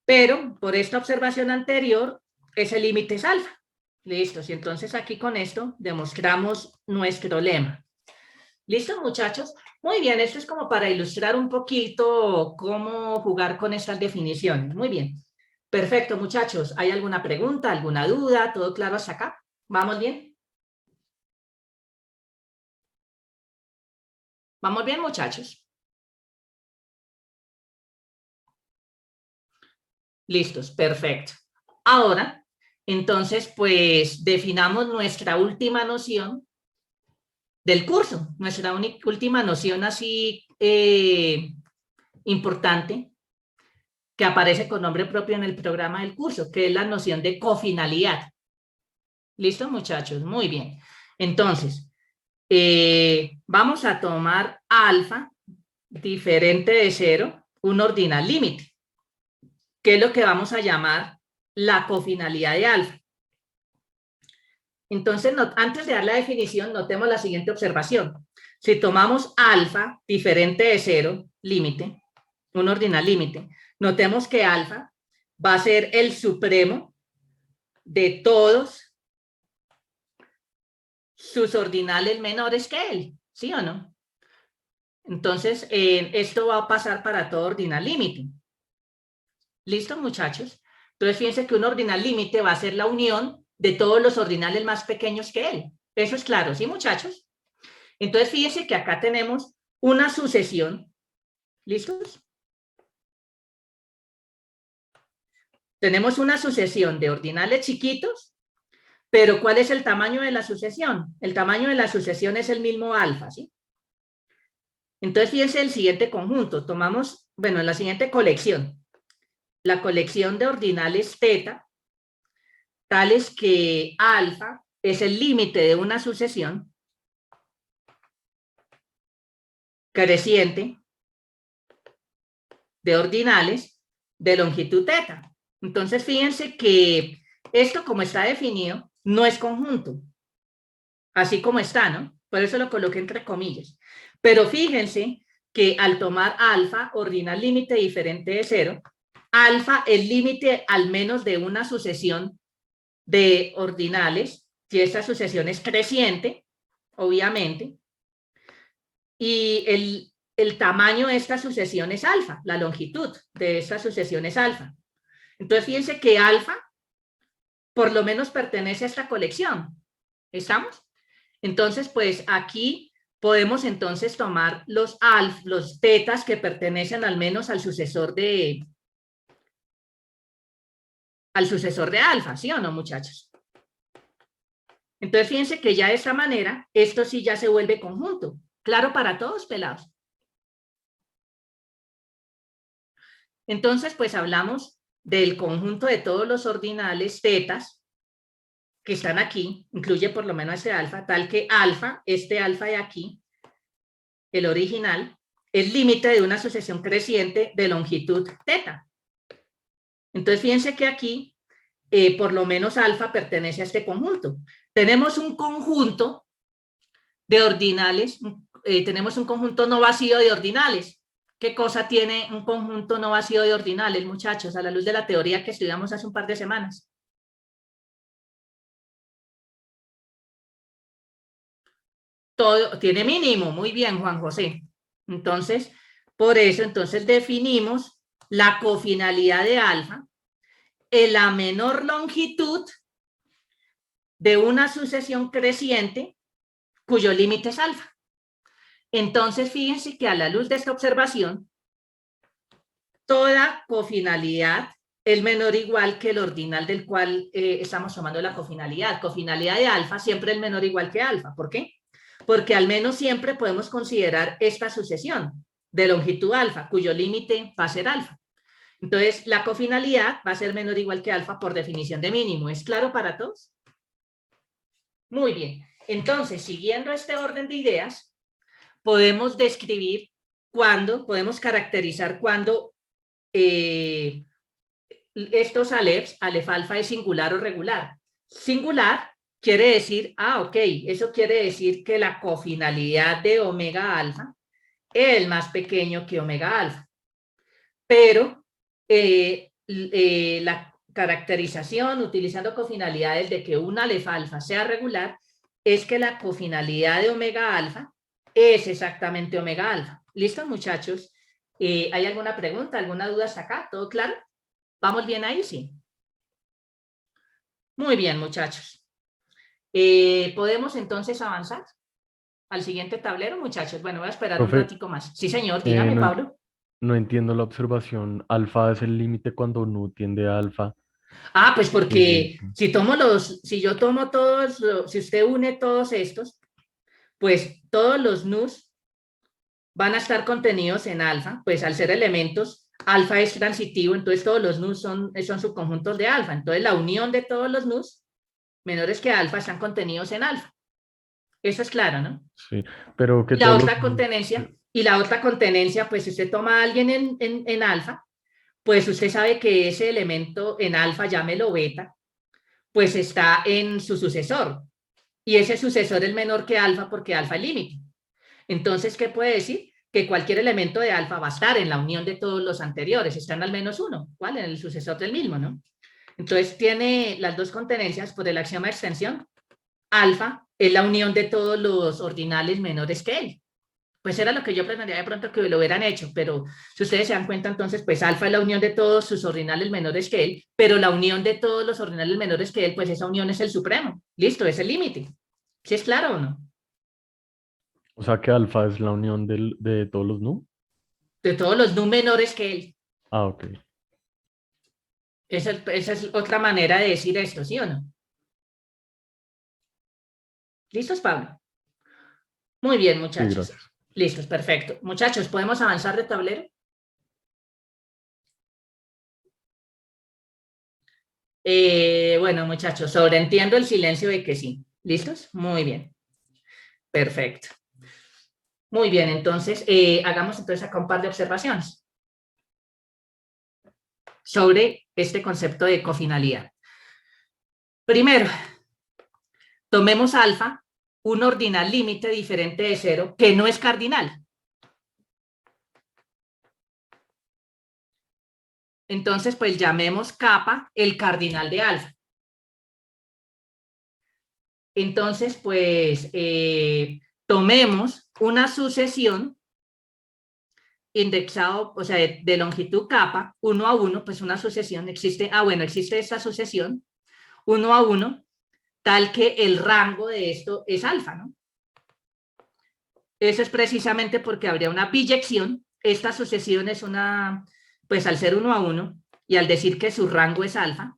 Pero, por esta observación anterior, ese límite es alfa. Listo, y entonces aquí con esto demostramos nuestro lema. ¿Listo, muchachos? Muy bien, esto es como para ilustrar un poquito cómo jugar con estas definiciones. Muy bien. Perfecto, muchachos. ¿Hay alguna pregunta, alguna duda? ¿Todo claro hasta acá? ¿Vamos bien? ¿Vamos bien, muchachos? Listos, perfecto. Ahora, entonces, pues definamos nuestra última noción del curso, nuestra última noción así importante que aparece con nombre propio en el programa del curso, que es la noción de cofinalidad. ¿Listo, muchachos? Muy bien. Entonces, vamos a tomar alfa diferente de 0, un ordinal límite, que es lo que vamos a llamar la cofinalidad de alfa. Entonces, antes de dar la definición, notemos la siguiente observación. Si tomamos alfa diferente de 0, límite, un ordinal límite, notemos que alfa va a ser el supremo de todos sus ordinales menores que él, ¿sí o no? Entonces, esto va a pasar para todo ordinal límite. ¿Listo, muchachos? Entonces, fíjense que un ordinal límite va a ser la unión de todos los ordinales más pequeños que él. Eso es claro, ¿sí, muchachos? Entonces, fíjense que acá tenemos una sucesión. ¿Listos? Tenemos una sucesión de ordinales chiquitos, pero ¿cuál es el tamaño de la sucesión? El tamaño de la sucesión es el mismo alfa, ¿sí? Entonces, fíjense el siguiente conjunto. Tomamos, bueno, la siguiente colección. La colección de ordinales teta, tales que alfa es el límite de una sucesión creciente de ordinales de longitud teta. Entonces, fíjense que esto, como está definido, no es conjunto. Así como está, ¿no? Por eso lo coloqué entre comillas. Pero fíjense que al tomar alfa, ordinal límite diferente de 0, alfa es límite al menos de una sucesión de ordinales, si esta sucesión es creciente, obviamente, y el tamaño de esta sucesión es alfa, la longitud de esta sucesión es alfa. Entonces, fíjense que alfa por lo menos pertenece a esta colección. ¿Estamos? Entonces, pues aquí podemos entonces tomar los tetas que pertenecen al menos al sucesor de alfa, ¿sí o no, muchachos? Entonces, fíjense que ya de esta manera, esto sí ya se vuelve conjunto. ¿Claro para todos, pelados? Entonces, pues hablamos del conjunto de todos los ordinales tetas que están aquí, incluye por lo menos este alfa, tal que alfa, este alfa de aquí, el original, es límite de una sucesión creciente de longitud teta. Entonces, fíjense que aquí, por lo menos alfa pertenece a este conjunto. Tenemos un conjunto de ordinales, tenemos un conjunto no vacío de ordinales. ¿Qué cosa tiene un conjunto no vacío de ordinales, muchachos, a la luz de la teoría que estudiamos hace un par de semanas? Todo tiene mínimo, muy bien, Juan José. Entonces, por eso, entonces definimos la cofinalidad de alfa en la menor longitud de una sucesión creciente cuyo límite es alfa. Entonces, fíjense que a la luz de esta observación, toda cofinalidad es menor o igual que el ordinal del cual estamos tomando la cofinalidad. Cofinalidad de alfa siempre es menor o igual que alfa. ¿Por qué? Porque al menos siempre podemos considerar esta sucesión de longitud alfa, cuyo límite va a ser alfa. Entonces, la cofinalidad va a ser menor o igual que alfa por definición de mínimo. ¿Es claro para todos? Muy bien. Entonces, siguiendo este orden de ideas, podemos describir cuándo, podemos caracterizar cuándo estos alefs, alef alfa es singular o regular. Singular quiere decir, ok, eso quiere decir que la cofinalidad de omega alfa es más pequeño que omega alfa. Pero la caracterización utilizando cofinalidades de que un alef alfa sea regular es que la cofinalidad de omega alfa es exactamente omega alfa. ¿Listo, muchachos? ¿Hay alguna pregunta, alguna duda hasta acá? ¿Todo claro? ¿Vamos bien ahí? Sí. Muy bien, muchachos. ¿Podemos entonces avanzar al siguiente tablero, muchachos? Bueno, voy a esperar un Profe, ratico más. Sí, señor, dígame, no, Pablo. no entiendo la observación. Alfa es el límite cuando nu tiende a alfa. Ah, pues ¿Qué es porque eso? si yo tomo todos, si usted une todos estos, pues todos los nus van a estar contenidos en alfa, pues al ser elementos, alfa es transitivo, entonces todos los nus son subconjuntos de alfa. Entonces la unión de todos los nus menores que alfa están contenidos en alfa. Eso es claro, ¿no? Sí, pero que Y la todos los otra nus... contenencia, pues si usted toma a alguien en alfa, pues usted sabe que ese elemento en alfa, llámelo beta, pues está en su sucesor. Y ese sucesor es menor que alfa porque alfa es límite. Entonces, ¿qué puede decir? Que cualquier elemento de alfa va a estar en la unión de todos los anteriores, están al menos uno, ¿cuál? En el sucesor del mismo, ¿no? Entonces, tiene las dos contenencias por el axioma de extensión. Alfa es la unión de todos los ordinales menores que él. Pues era lo que yo pretendía de pronto que lo hubieran hecho, pero si ustedes se dan cuenta, entonces, pues alfa es la unión de todos sus ordinales menores que él, pero la unión de todos los ordinales menores que él, pues esa unión es el supremo. Listo, es el límite. ¿Sí es claro o no? O sea que alfa es la unión de todos los nu. De todos los nu menores que él. Ah, ok. Esa es otra manera de decir esto, ¿sí o no? ¿Listos, Pablo? Muy bien, Sí, muchachos. gracias. Listos, perfecto. Muchachos, ¿podemos avanzar de tablero? Bueno, muchachos, sobreentiendo el silencio de que sí. ¿Listos? Muy bien. Perfecto. Muy bien, entonces, hagamos entonces acá un par de observaciones sobre este concepto de cofinalidad. Primero, tomemos alfa, un ordinal límite diferente de cero que no es cardinal. Entonces, pues llamemos kappa el cardinal de alfa. Entonces, pues tomemos una sucesión indexado, o sea, de longitud kappa, 1 a 1, pues una sucesión existe, existe esta sucesión, 1 a 1, tal que el rango de esto es alfa, ¿no? Eso es precisamente porque habría una biyección, esta sucesión es una, pues al ser 1 a 1, y al decir que su rango es alfa,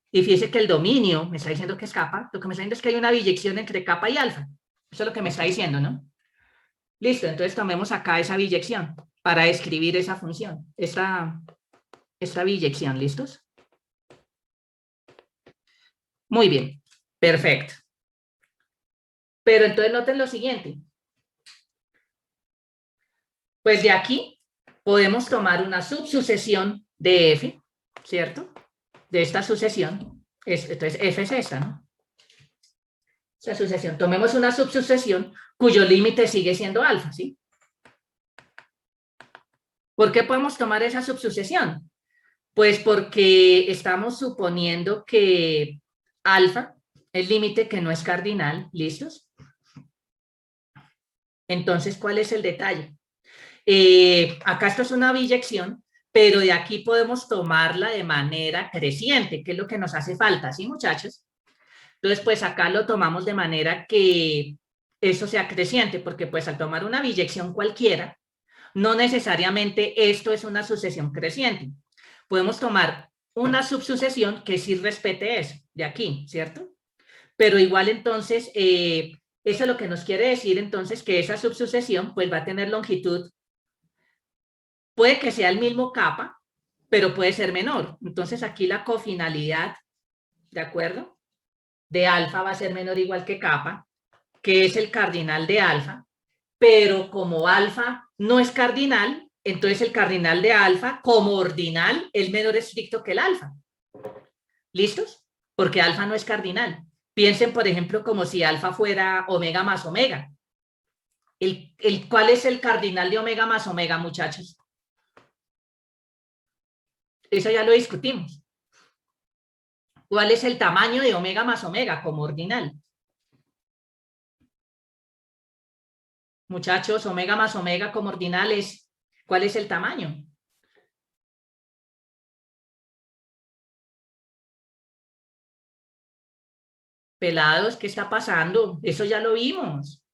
y fíjese que el dominio me está diciendo que es kappa, lo que me está diciendo es que hay una biyección entre kappa y alfa, eso es lo que me está diciendo, ¿no? Listo, entonces tomemos acá esa biyección para escribir esa función, esta biyección, ¿listos? Muy bien, perfecto. Pero entonces noten lo siguiente. Pues de aquí podemos tomar una subsucesión de f, ¿cierto? De esta sucesión. Entonces f es esta, ¿no? Esta sucesión. Tomemos una subsucesión cuyo límite sigue siendo alfa, ¿sí? ¿Por qué podemos tomar esa subsucesión? Pues porque estamos suponiendo que alfa, el límite que no es cardinal, ¿listos? Entonces, ¿cuál es el detalle? Acá esto es una biyección, pero de aquí podemos tomarla de manera creciente, que es lo que nos hace falta, ¿sí, muchachos? Entonces, pues acá lo tomamos de manera que eso sea creciente, porque pues al tomar una biyección cualquiera, no necesariamente esto es una sucesión creciente. Podemos tomar una subsucesión que sí respete eso, de aquí, ¿cierto? Pero igual entonces, eso es lo que nos quiere decir entonces que esa subsucesión pues va a tener longitud, puede que sea el mismo kappa, pero puede ser menor. Entonces aquí la cofinalidad, ¿de acuerdo? De alfa va a ser menor o igual que kappa, que es el cardinal de alfa, pero como alfa no es cardinal, entonces el cardinal de alfa como ordinal es menor estricto que el alfa. ¿Listos? Porque alfa no es cardinal. Piensen, por ejemplo, como si alfa fuera omega más omega. ¿Cuál es el cardinal de omega más omega, muchachos? Eso ya lo discutimos. ¿Cuál es el tamaño de omega más omega como ordinal? Muchachos, omega más omega como ordinales, ¿cuál es el tamaño? Pelados, ¿qué está pasando? Eso ya lo vimos.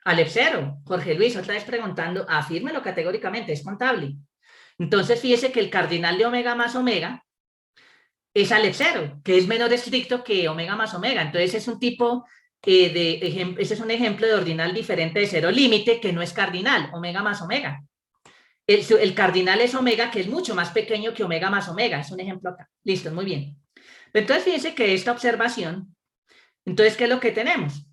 Aleph 0. Jorge Luis, otra vez preguntando, afírmelo categóricamente, es contable. Entonces, fíjese que el cardinal de omega más omega es Aleph 0, que es menor estricto que omega más omega. Entonces, es un tipo ese es un ejemplo de ordinal diferente de cero límite que no es cardinal, omega más omega. El cardinal es omega, que es mucho más pequeño que omega más omega. Es un ejemplo acá. Listo, muy bien. Entonces, fíjense que esta observación, entonces, ¿qué es lo que tenemos?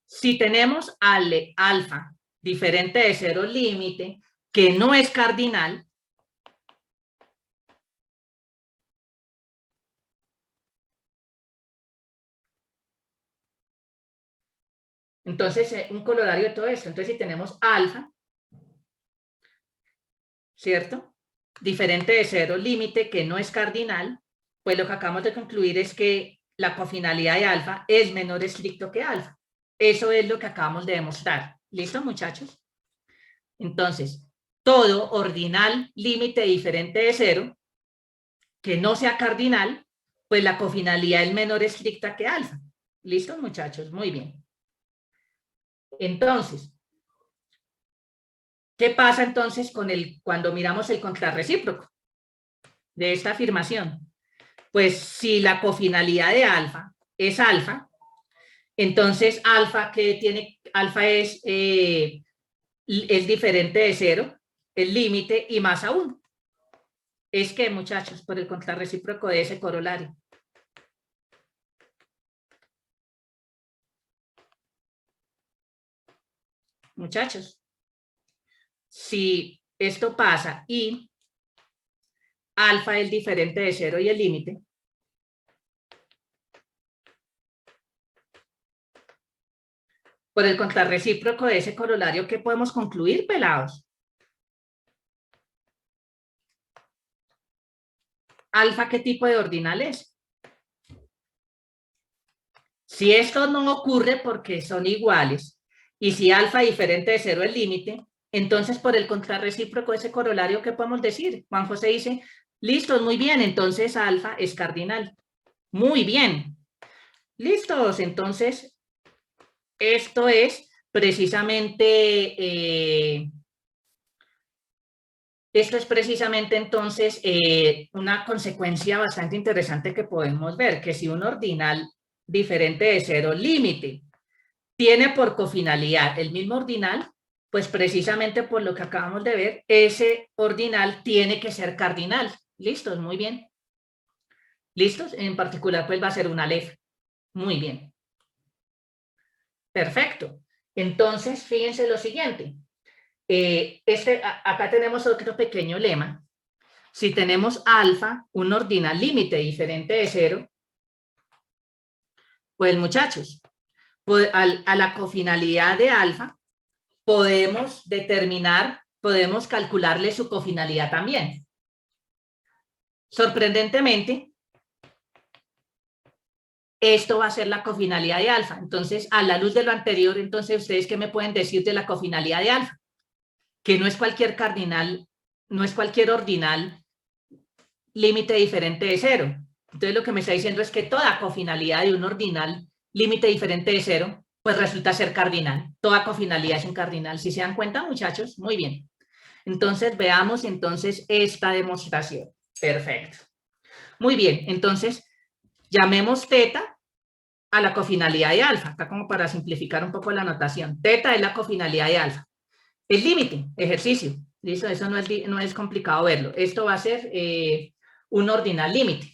Si tenemos alfa diferente de cero límite, que no es cardinal, entonces un colorario de todo esto. Entonces, si tenemos alfa, ¿cierto? Diferente de cero límite, que no es cardinal, pues lo que acabamos de concluir es que la cofinalidad de alfa es menor estricto que alfa. Eso es lo que acabamos de demostrar. ¿Listo, muchachos? Entonces, todo ordinal límite diferente de cero, que no sea cardinal, pues la cofinalidad es menor estricta que alfa. ¿Listo, muchachos? Muy bien. Entonces, ¿qué pasa entonces cuando miramos el contrarrecíproco de esta afirmación? Pues si la cofinalidad de alfa es alfa, entonces alfa es diferente de cero, el límite y más aún. Es que, muchachos, por el contrarrecíproco de ese corolario. Muchachos, si esto pasa y alfa es diferente de cero y el límite, por el contrarrecíproco de ese corolario, ¿qué podemos concluir, pelados? Alfa, ¿qué tipo de ordinal es? Si esto no ocurre porque son iguales, y si alfa diferente de cero es límite, entonces por el contrarrecíproco de ese corolario, ¿qué podemos decir? Juan José dice, listos, muy bien, entonces alfa es cardinal. Muy bien. Listos, entonces esto es precisamente... Esto es precisamente entonces una consecuencia bastante interesante que podemos ver, que si un ordinal diferente de cero límite tiene por cofinalidad el mismo ordinal, pues precisamente por lo que acabamos de ver, ese ordinal tiene que ser cardinal. ¿Listos? Muy bien. ¿Listos? En particular, pues va a ser un Aleph. Muy bien. Perfecto. Entonces, fíjense lo siguiente. Acá tenemos otro pequeño lema. Si tenemos alfa, un ordinal límite diferente de cero, pues muchachos, a la cofinalidad de alfa podemos calcularle su cofinalidad también. Sorprendentemente, esto va a ser la cofinalidad de alfa. Entonces, a la luz de lo anterior, entonces, ¿ustedes qué me pueden decir de la cofinalidad de alfa? Que no es cualquier cardinal, no es cualquier ordinal límite diferente de cero. Entonces lo que me está diciendo es que toda cofinalidad de un ordinal límite diferente de cero, pues resulta ser cardinal. Toda cofinalidad es un cardinal. ¿Sí se dan cuenta, muchachos? Muy bien. Entonces veamos entonces esta demostración. Perfecto. Muy bien, entonces llamemos teta a la cofinalidad de alfa. Acá como para simplificar un poco la notación. Teta es la cofinalidad de alfa. El límite, ejercicio. ¿Listo? Eso no es complicado verlo. Esto va a ser un ordinal límite.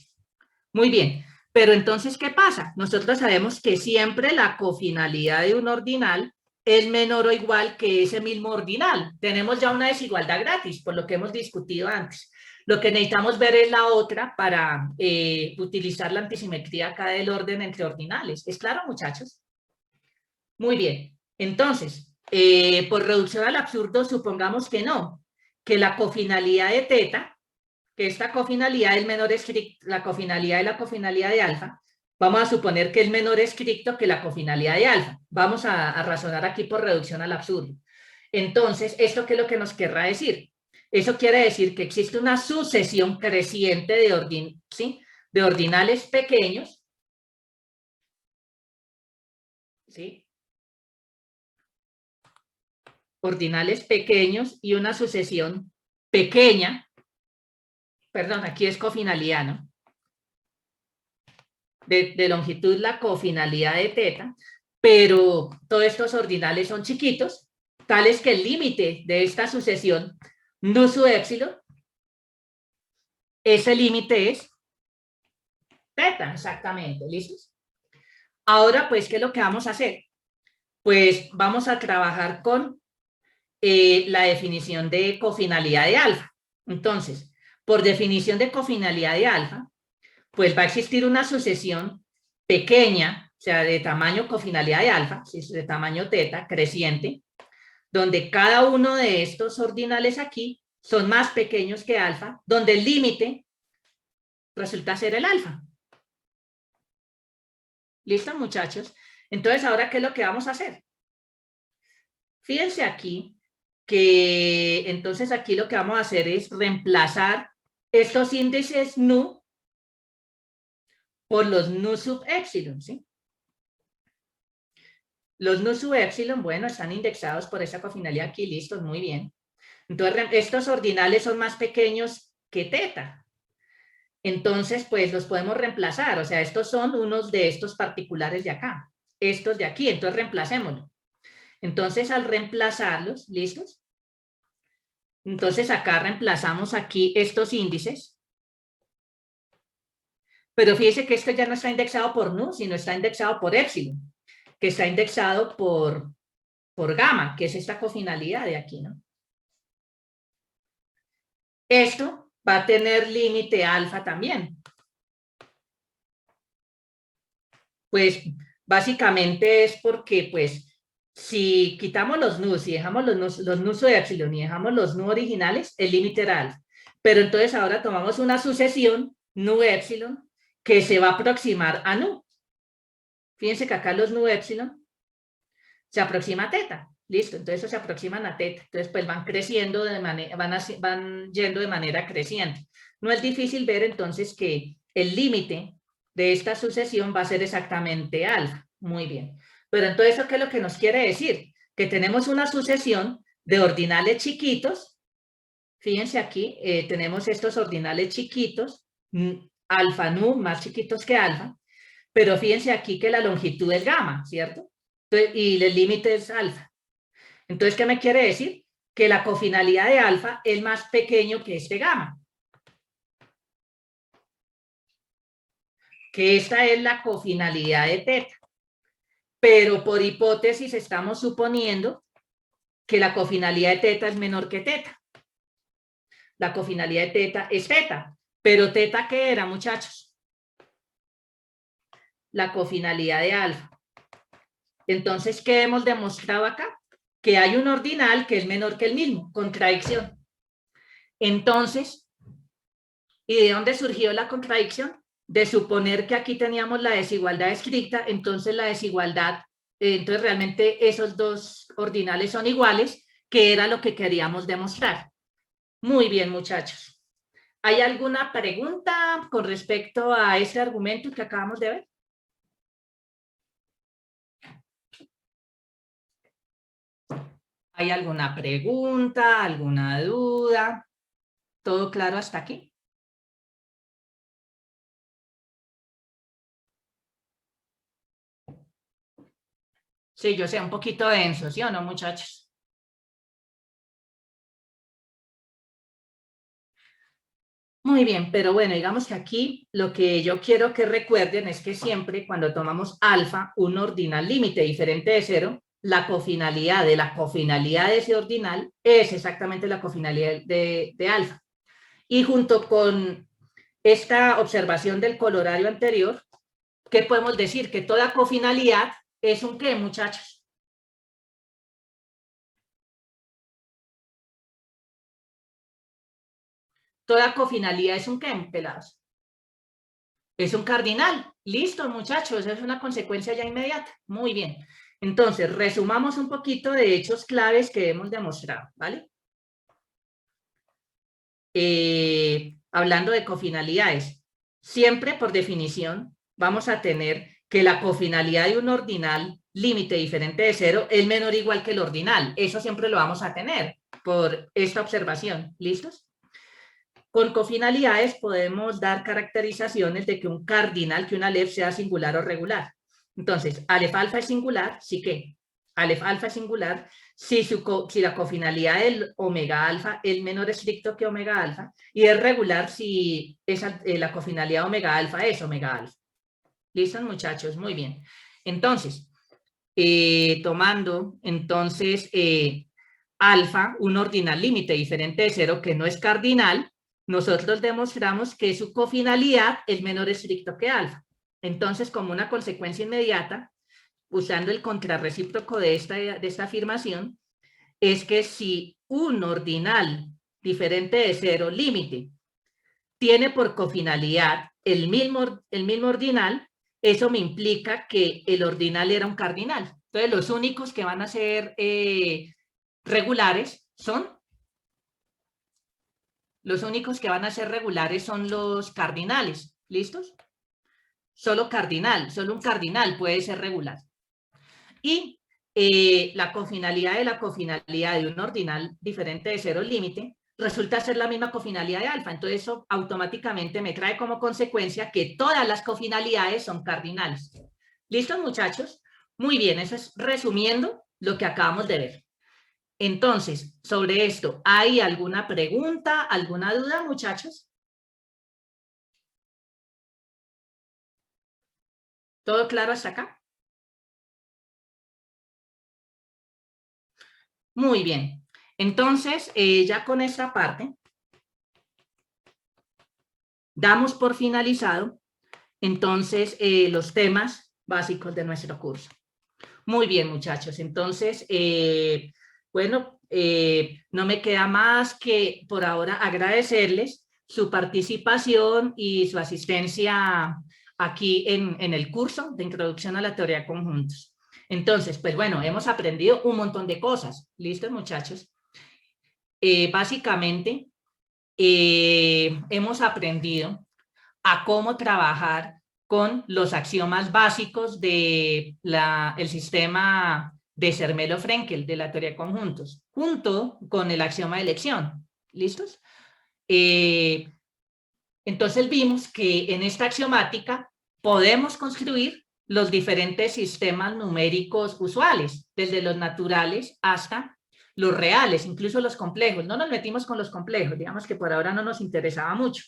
Muy bien. Pero entonces, ¿qué pasa? Nosotros sabemos que siempre la cofinalidad de un ordinal es menor o igual que ese mismo ordinal. Tenemos ya una desigualdad gratis, por lo que hemos discutido antes. Lo que necesitamos ver es la otra para utilizar la antisimetría acá del orden entre ordinales. ¿Es claro, muchachos? Muy bien. Entonces, por reducción al absurdo, supongamos que no, que la cofinalidad de teta que esta cofinalidad es menor estricto, la cofinalidad de la cofinalidad de alfa, vamos a suponer que es menor estricto que la cofinalidad de alfa. Vamos a razonar aquí por reducción al absurdo. Entonces, ¿esto qué es lo que nos querrá decir? Eso quiere decir que existe una sucesión creciente de ordinales pequeños, ¿sí? Ordinales pequeños y una sucesión pequeña, perdón, aquí es cofinalidad, ¿no? De longitud la cofinalidad de teta, pero todos estos ordinales son chiquitos, tales que el límite de esta sucesión nu sub épsilon, ese límite es teta, exactamente, ¿listos? Ahora, pues, ¿qué es lo que vamos a hacer? Pues vamos a trabajar con la definición de cofinalidad de alfa. Entonces, por definición de cofinalidad de alfa, pues va a existir una sucesión pequeña, o sea, de tamaño cofinalidad de alfa, de tamaño teta, creciente, donde cada uno de estos ordinales aquí son más pequeños que alfa, donde el límite resulta ser el alfa. ¿Listo, muchachos? Entonces, ¿ahora qué es lo que vamos a hacer? Fíjense aquí que entonces aquí lo que vamos a hacer es reemplazar estos índices nu por los nu sub épsilon, ¿sí? Los nu sub épsilon, bueno, están indexados por esa cofinalidad aquí, listos, muy bien. Entonces, estos ordinales son más pequeños que teta. Entonces, pues los podemos reemplazar, o sea, estos son unos de estos particulares de acá, estos de aquí, entonces reemplacémoslo. Entonces, al reemplazarlos, ¿listos? Entonces, acá reemplazamos aquí estos índices. Pero fíjense que esto ya no está indexado por nu, sino está indexado por épsilon, que está indexado por gamma, que es esta cofinalidad de aquí, ¿no? Esto va a tener límite alfa también. Pues básicamente es porque, pues, si quitamos los nus y dejamos los nus de épsilon y dejamos los nu originales, el límite era alfa. Pero entonces ahora tomamos una sucesión nu épsilon que se va a aproximar a nu. Fíjense que acá los nu épsilon se aproxima a teta. Listo, entonces eso se aproximan a teta. Entonces pues van creciendo de manera, van yendo de manera creciente. No es difícil ver entonces que el límite de esta sucesión va a ser exactamente alfa. Muy bien. Pero entonces, ¿eso qué es lo que nos quiere decir? Que tenemos una sucesión de ordinales chiquitos. Fíjense aquí, tenemos estos ordinales chiquitos, alfa nu, más chiquitos que alfa, pero fíjense aquí que la longitud es gamma, ¿cierto? Entonces, y el límite es alfa. Entonces, ¿qué me quiere decir? Que la cofinalidad de alfa es más pequeño que este gamma. Que esta es la cofinalidad de teta. Pero por hipótesis estamos suponiendo que la cofinalidad de teta es menor que teta. La cofinalidad de teta es teta. Pero teta, ¿qué era, muchachos? La cofinalidad de alfa. Entonces, ¿qué hemos demostrado acá? Que hay un ordinal que es menor que el mismo. Contradicción. Entonces, ¿y de dónde surgió la contradicción? De suponer que aquí teníamos la desigualdad estricta, entonces la desigualdad, entonces realmente esos dos ordinales son iguales, que era lo que queríamos demostrar. Muy bien, muchachos. ¿Hay alguna pregunta con respecto a este argumento que acabamos de ver? ¿Hay alguna pregunta, alguna duda? ¿Todo claro hasta aquí? Sí, yo sé, un poquito denso, ¿sí o no, muchachos? Muy bien, pero bueno, digamos que aquí lo que yo quiero que recuerden es que siempre cuando tomamos alfa, un ordinal límite diferente de cero, la cofinalidad de ese ordinal es exactamente la cofinalidad de alfa. Y junto con esta observación del colorario anterior, ¿qué podemos decir? Que toda cofinalidad es un ¿qué, muchachos? Toda cofinalidad es un ¿qué, pelados? Es un cardinal. Listo, muchachos, esa es una consecuencia ya inmediata. Muy bien. Entonces, resumamos un poquito de hechos claves que hemos demostrado, ¿vale? Hablando de cofinalidades, siempre por definición vamos a tener que la cofinalidad de un ordinal límite diferente de 0 es menor o igual que el ordinal. Eso siempre lo vamos a tener por esta observación. ¿Listos? Con cofinalidades podemos dar caracterizaciones de que un cardinal, que un alef sea singular o regular. Entonces, alef alfa es singular, sí que alef alfa es singular si la cofinalidad del omega alfa es menor estricto que omega alfa, y es regular si la cofinalidad omega alfa es omega alfa. ¿Listos, muchachos? Muy bien. Entonces, tomando entonces alfa, un ordinal límite diferente de 0 que no es cardinal, nosotros demostramos que su cofinalidad es menor estricto que alfa. Entonces, como una consecuencia inmediata, usando el contrarrecíproco de esta afirmación, es que si un ordinal diferente de 0 límite tiene por cofinalidad el mismo ordinal, eso me implica que el ordinal era un cardinal. Entonces, los únicos que van a ser regulares son los cardinales. ¿Listos? Solo un cardinal puede ser regular. Y la cofinalidad de un ordinal diferente de 0 límite resulta ser la misma cofinalidad de alfa. Entonces eso automáticamente me trae como consecuencia que todas las cofinalidades son cardinales. ¿Listos, muchachos? Muy bien, eso es resumiendo lo que acabamos de ver. Entonces, sobre esto, ¿hay alguna pregunta, alguna duda, muchachos? ¿Todo claro hasta acá? Muy bien. Entonces, ya con esta parte, damos por finalizado, entonces, los temas básicos de nuestro curso. Muy bien, muchachos. Entonces, bueno, no me queda más que por ahora agradecerles su participación y su asistencia aquí en el curso de Introducción a la Teoría de Conjuntos. Entonces, pues bueno, hemos aprendido un montón de cosas. ¿Listos, muchachos? Básicamente, hemos aprendido a cómo trabajar con los axiomas básicos del sistema de Zermelo-Frenkel, de la teoría de conjuntos, junto con el axioma de elección. ¿Listos? Entonces vimos que en esta axiomática podemos construir los diferentes sistemas numéricos usuales, desde los naturales hasta los reales, incluso los complejos. No nos metimos con los complejos, digamos que por ahora no nos interesaba mucho,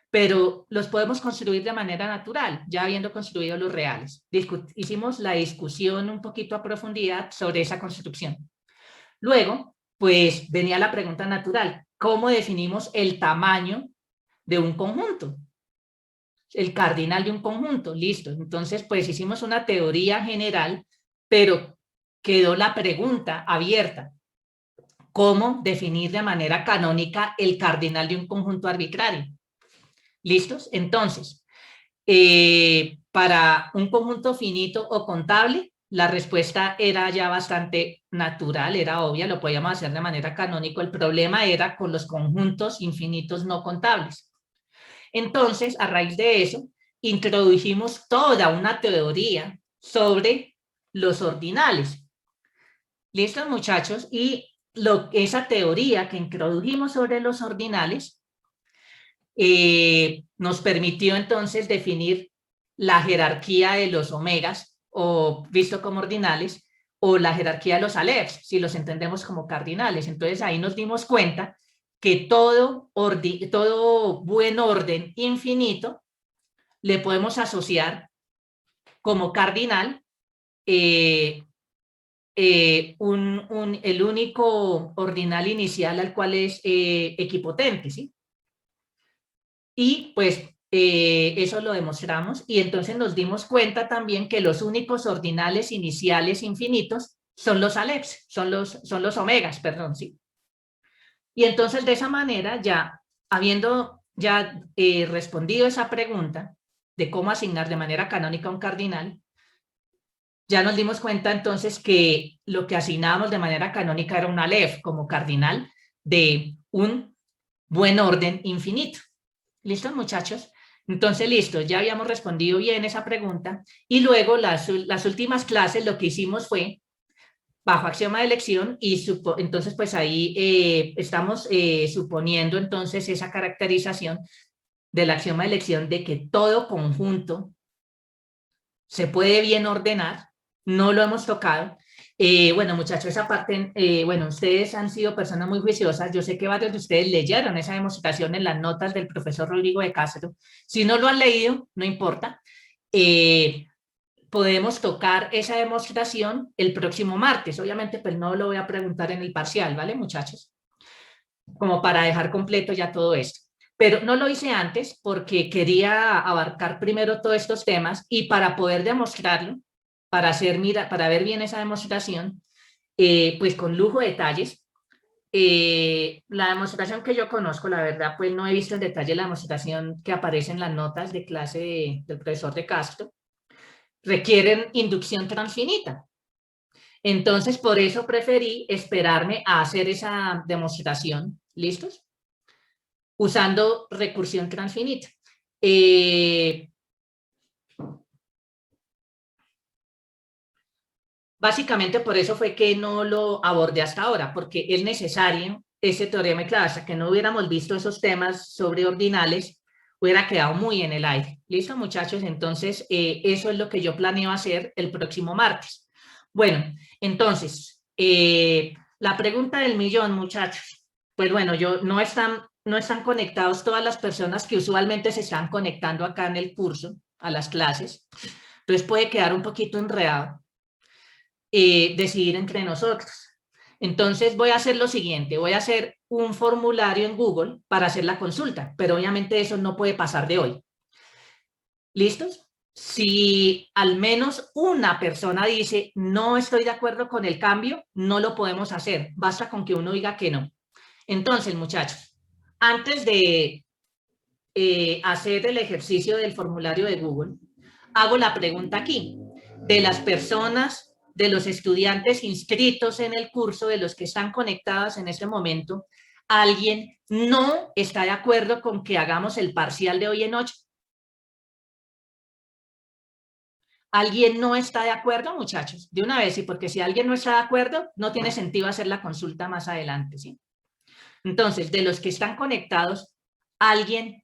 pero los podemos construir de manera natural, ya habiendo construido los reales. Hicimos la discusión un poquito a profundidad sobre esa construcción. Luego, pues venía la pregunta natural, ¿cómo definimos el tamaño de un conjunto? El cardinal de un conjunto, listo. Entonces, pues hicimos una teoría general, pero quedó la pregunta abierta. ¿Cómo definir de manera canónica el cardinal de un conjunto arbitrario? ¿Listos? Entonces, para un conjunto finito o contable, la respuesta era ya bastante natural, era obvia, lo podíamos hacer de manera canónica. El problema era con los conjuntos infinitos no contables. Entonces, a raíz de eso, introdujimos toda una teoría sobre los ordinales. ¿Listos, muchachos? Y esa teoría que introdujimos sobre los ordinales nos permitió entonces definir la jerarquía de los omegas, o visto como ordinales, o la jerarquía de los alefs, si los entendemos como cardinales. Entonces ahí nos dimos cuenta que todo buen orden infinito le podemos asociar como cardinal el único ordinal inicial al cual es equipotente, ¿sí? Y pues eso lo demostramos, y entonces nos dimos cuenta también que los únicos ordinales iniciales infinitos son los alefs, son los omegas, perdón, ¿sí? Y entonces de esa manera ya habiendo ya respondido esa pregunta de cómo asignar de manera canónica un cardinal, ya nos dimos cuenta entonces que lo que asignábamos de manera canónica era un aleph como cardinal de un buen orden infinito. ¿Listos, muchachos? Entonces, listo, ya habíamos respondido bien esa pregunta y luego las últimas clases lo que hicimos fue bajo axioma de elección y entonces pues ahí estamos suponiendo entonces esa caracterización del axioma de elección de que todo conjunto se puede bien ordenar, no lo hemos tocado. Bueno, muchachos, esa parte, bueno, ustedes han sido personas muy juiciosas. Yo sé que varios de ustedes leyeron esa demostración en las notas del profesor Rodrigo de Castro. Si no lo han leído, no importa. Podemos tocar esa demostración el próximo martes. Obviamente, pues no lo voy a preguntar en el parcial, ¿vale, muchachos? Como para dejar completo ya todo esto. Pero no lo hice antes porque quería abarcar primero todos estos temas y para poder demostrarlo, para ver bien esa demostración, pues con lujo de detalles. La demostración que yo conozco, la verdad, pues no he visto en detalle la demostración que aparece en las notas de clase del profesor de Castro, requieren inducción transfinita. Entonces, por eso preferí esperarme a hacer esa demostración. ¿Listos? Usando recursión transfinita. Básicamente por eso fue que no lo abordé hasta ahora, porque es necesario ese teorema y claro, hasta que no hubiéramos visto esos temas sobre ordinales, hubiera quedado muy en el aire. ¿Listo, muchachos? Entonces, eso es lo que yo planeo hacer el próximo martes. Bueno, entonces, la pregunta del millón, muchachos. Pues bueno, no están conectados todas las personas que usualmente se están conectando acá en el curso, a las clases. Entonces puede quedar un poquito enredado. Decidir entre nosotros. Entonces voy a hacer lo siguiente, voy a hacer un formulario en Google para hacer la consulta, pero obviamente eso no puede pasar de hoy. ¿Listos? Si al menos una persona dice no estoy de acuerdo con el cambio, no lo podemos hacer, basta con que uno diga que no. Entonces, muchachos, antes de hacer el ejercicio del formulario de Google, hago la pregunta aquí, de las personas, de los estudiantes inscritos en el curso, de los que están conectados en este momento, ¿alguien no está de acuerdo con que hagamos el parcial de hoy en 8? ¿Alguien no está de acuerdo, muchachos? De una vez, sí, porque si alguien no está de acuerdo, no tiene sentido hacer la consulta más adelante, ¿sí? Entonces, de los que están conectados, ¿alguno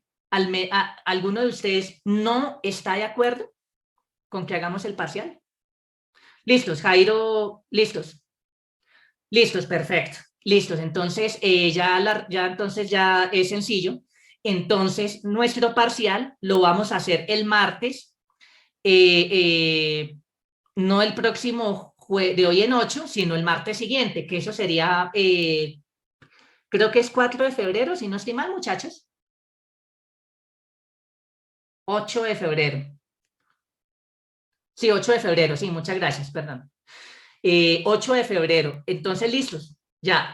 de ustedes no está de acuerdo con que hagamos el parcial? ¿Listos, Jairo? ¿Listos? Listos, perfecto. Listos, entonces entonces ya es sencillo. Entonces, nuestro parcial lo vamos a hacer el martes, no el próximo de hoy en 8, sino el martes siguiente, que eso sería, creo que es 4 de febrero, si no estoy mal, muchachos. 8 de febrero. Sí, 8 de febrero, sí, muchas gracias, perdón. 8 de febrero, entonces listos, ya,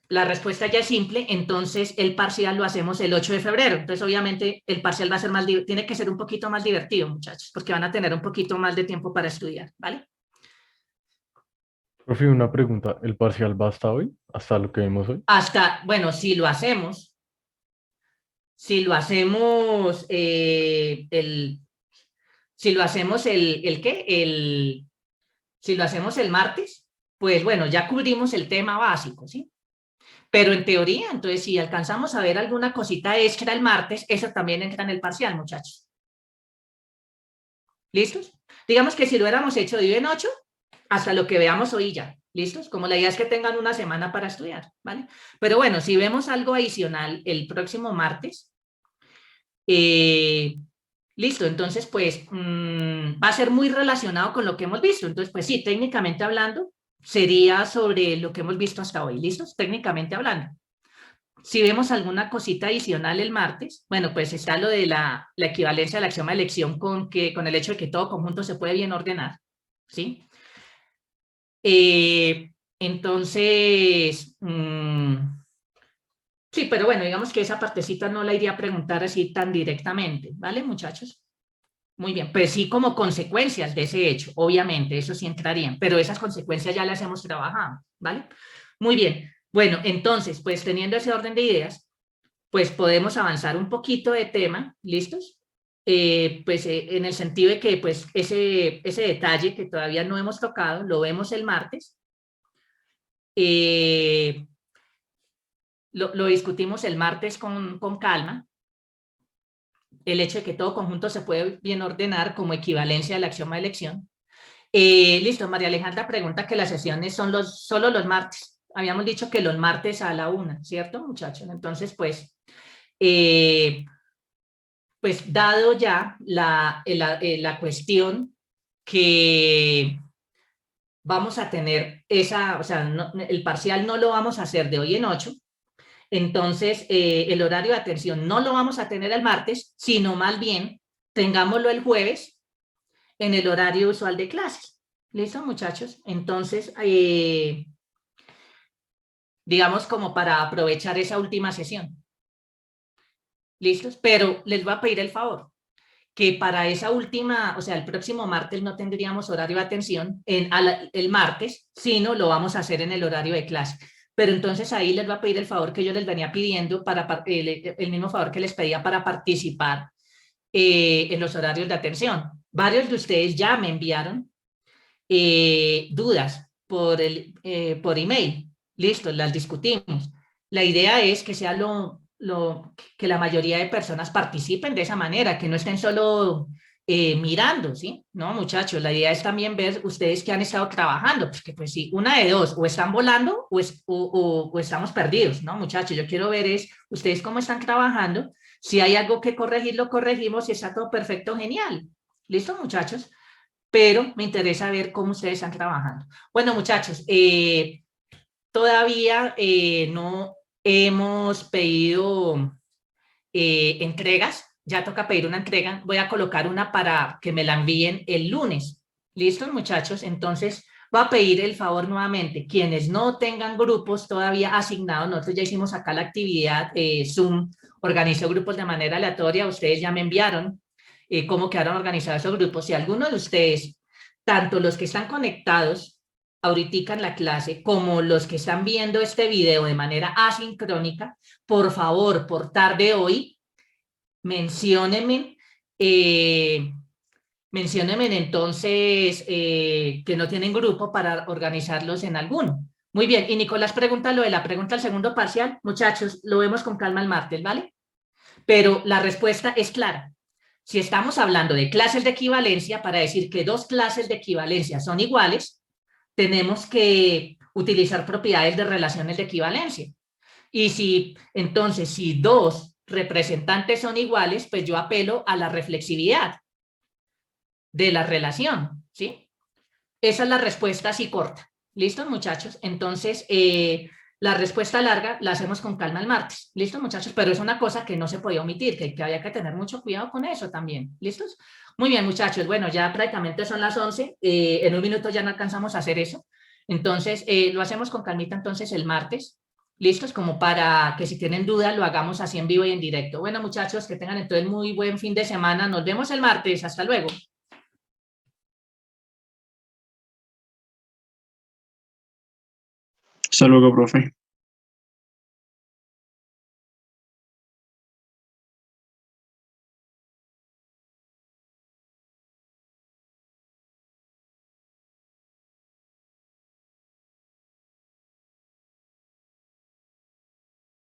la respuesta ya es simple, entonces el parcial lo hacemos el 8 de febrero, entonces obviamente el parcial va a ser tiene que ser un poquito más divertido, muchachos, porque van a tener un poquito más de tiempo para estudiar, ¿vale? Profe, una pregunta, ¿el parcial va hasta hoy? ¿Hasta lo que vemos hoy? Bueno, si lo hacemos, si lo hacemos si lo hacemos el martes, pues bueno, ya cubrimos el tema básico, ¿sí? Pero en teoría, entonces, si alcanzamos a ver alguna cosita extra el martes, eso también entra en el parcial, muchachos. ¿Listos? Digamos que si lo hubiéramos hecho de hoy en 8, hasta lo que veamos hoy ya. ¿Listos? Como la idea es que tengan una semana para estudiar, ¿vale? Pero bueno, si vemos algo adicional el próximo martes, listo, entonces pues va a ser muy relacionado con lo que hemos visto. Entonces, pues sí, técnicamente hablando, sería sobre lo que hemos visto hasta hoy. ¿Listos? Técnicamente hablando. Si vemos alguna cosita adicional el martes, bueno, pues está lo de la equivalencia del axioma de elección con el hecho de que todo conjunto se puede bien ordenar, ¿sí? Entonces, Sí, pero bueno, digamos que esa partecita no la iría a preguntar así tan directamente, ¿vale, muchachos? Muy bien, pues sí como consecuencias de ese hecho, obviamente, eso sí entrarían, pero esas consecuencias ya las hemos trabajado, ¿vale? Muy bien, bueno, entonces, pues teniendo ese orden de ideas, pues podemos avanzar un poquito de tema, ¿listos? En el sentido de que pues ese detalle que todavía no hemos tocado, lo vemos el martes, lo discutimos el martes con calma, el hecho de que todo conjunto se puede bien ordenar como equivalencia del axioma de elección. Listo, María Alejandra pregunta que las sesiones son solo los martes. Habíamos dicho que los martes a la 1, ¿cierto, muchachos? Entonces, pues dado ya la cuestión que vamos a tener o sea, el parcial no lo vamos a hacer de hoy en 8, entonces el horario de atención no lo vamos a tener el martes, sino más bien tengámoslo el jueves en el horario usual de clases. ¿Listo, muchachos? Entonces, digamos como para aprovechar esa última sesión. ¿Listos? Pero les voy a pedir el favor que para esa última, o sea, el próximo martes no tendríamos horario de atención el martes, sino lo vamos a hacer en el horario de clase. Pero entonces ahí les voy a pedir el favor que yo les venía pidiendo, el mismo favor que les pedía para participar en los horarios de atención. Varios de ustedes ya me enviaron dudas por email. Listo, las discutimos. La idea es que sea que la mayoría de personas participen de esa manera, que no estén solo mirando, ¿sí? No, muchachos, la idea es también ver ustedes que han estado trabajando, pues que pues sí, una de dos, o están volando o estamos perdidos, ¿no, muchachos? Yo quiero ver es ustedes cómo están trabajando, si hay algo que corregir, lo corregimos, si está todo perfecto, genial. ¿Listo, muchachos? Pero me interesa ver cómo ustedes están trabajando. Bueno, muchachos, todavía no hemos pedido entregas, ya toca pedir una entrega, voy a colocar una para que me la envíen el lunes. ¿Listos, muchachos? Entonces, voy a pedir el favor nuevamente, quienes no tengan grupos todavía asignados, nosotros ya hicimos acá la actividad, Zoom organizó grupos de manera aleatoria, ustedes ya me enviaron cómo quedaron organizados esos grupos. Si alguno de ustedes, tanto los que están conectados ahorita en la clase, como los que están viendo este video de manera asincrónica, por favor, por tarde hoy, menciónenme entonces que no tienen grupo para organizarlos en alguno. Muy bien, y Nicolás pregunta lo de la pregunta del segundo parcial. Muchachos, lo vemos con calma el martes, ¿vale? Pero la respuesta es clara. Si estamos hablando de clases de equivalencia, para decir que dos clases de equivalencia son iguales, tenemos que utilizar propiedades de relaciones de equivalencia. Y entonces, si dos representantes son iguales, pues yo apelo a la reflexividad de la relación, ¿sí? Esa es la respuesta así corta. ¿Listo, muchachos? Entonces, la respuesta larga la hacemos con calma el martes. ¿Listo, muchachos? Pero es una cosa que no se podía omitir, que había que tener mucho cuidado con eso también. ¿Listos? Muy bien, muchachos. Bueno, ya prácticamente son las 11. En un minuto ya no alcanzamos a hacer eso. Entonces, lo hacemos con calmita entonces el martes. ¿Listos? Como para que si tienen dudas lo hagamos así en vivo y en directo. Bueno, muchachos, que tengan entonces muy buen fin de semana. Nos vemos el martes. Hasta luego. Hasta luego, profe.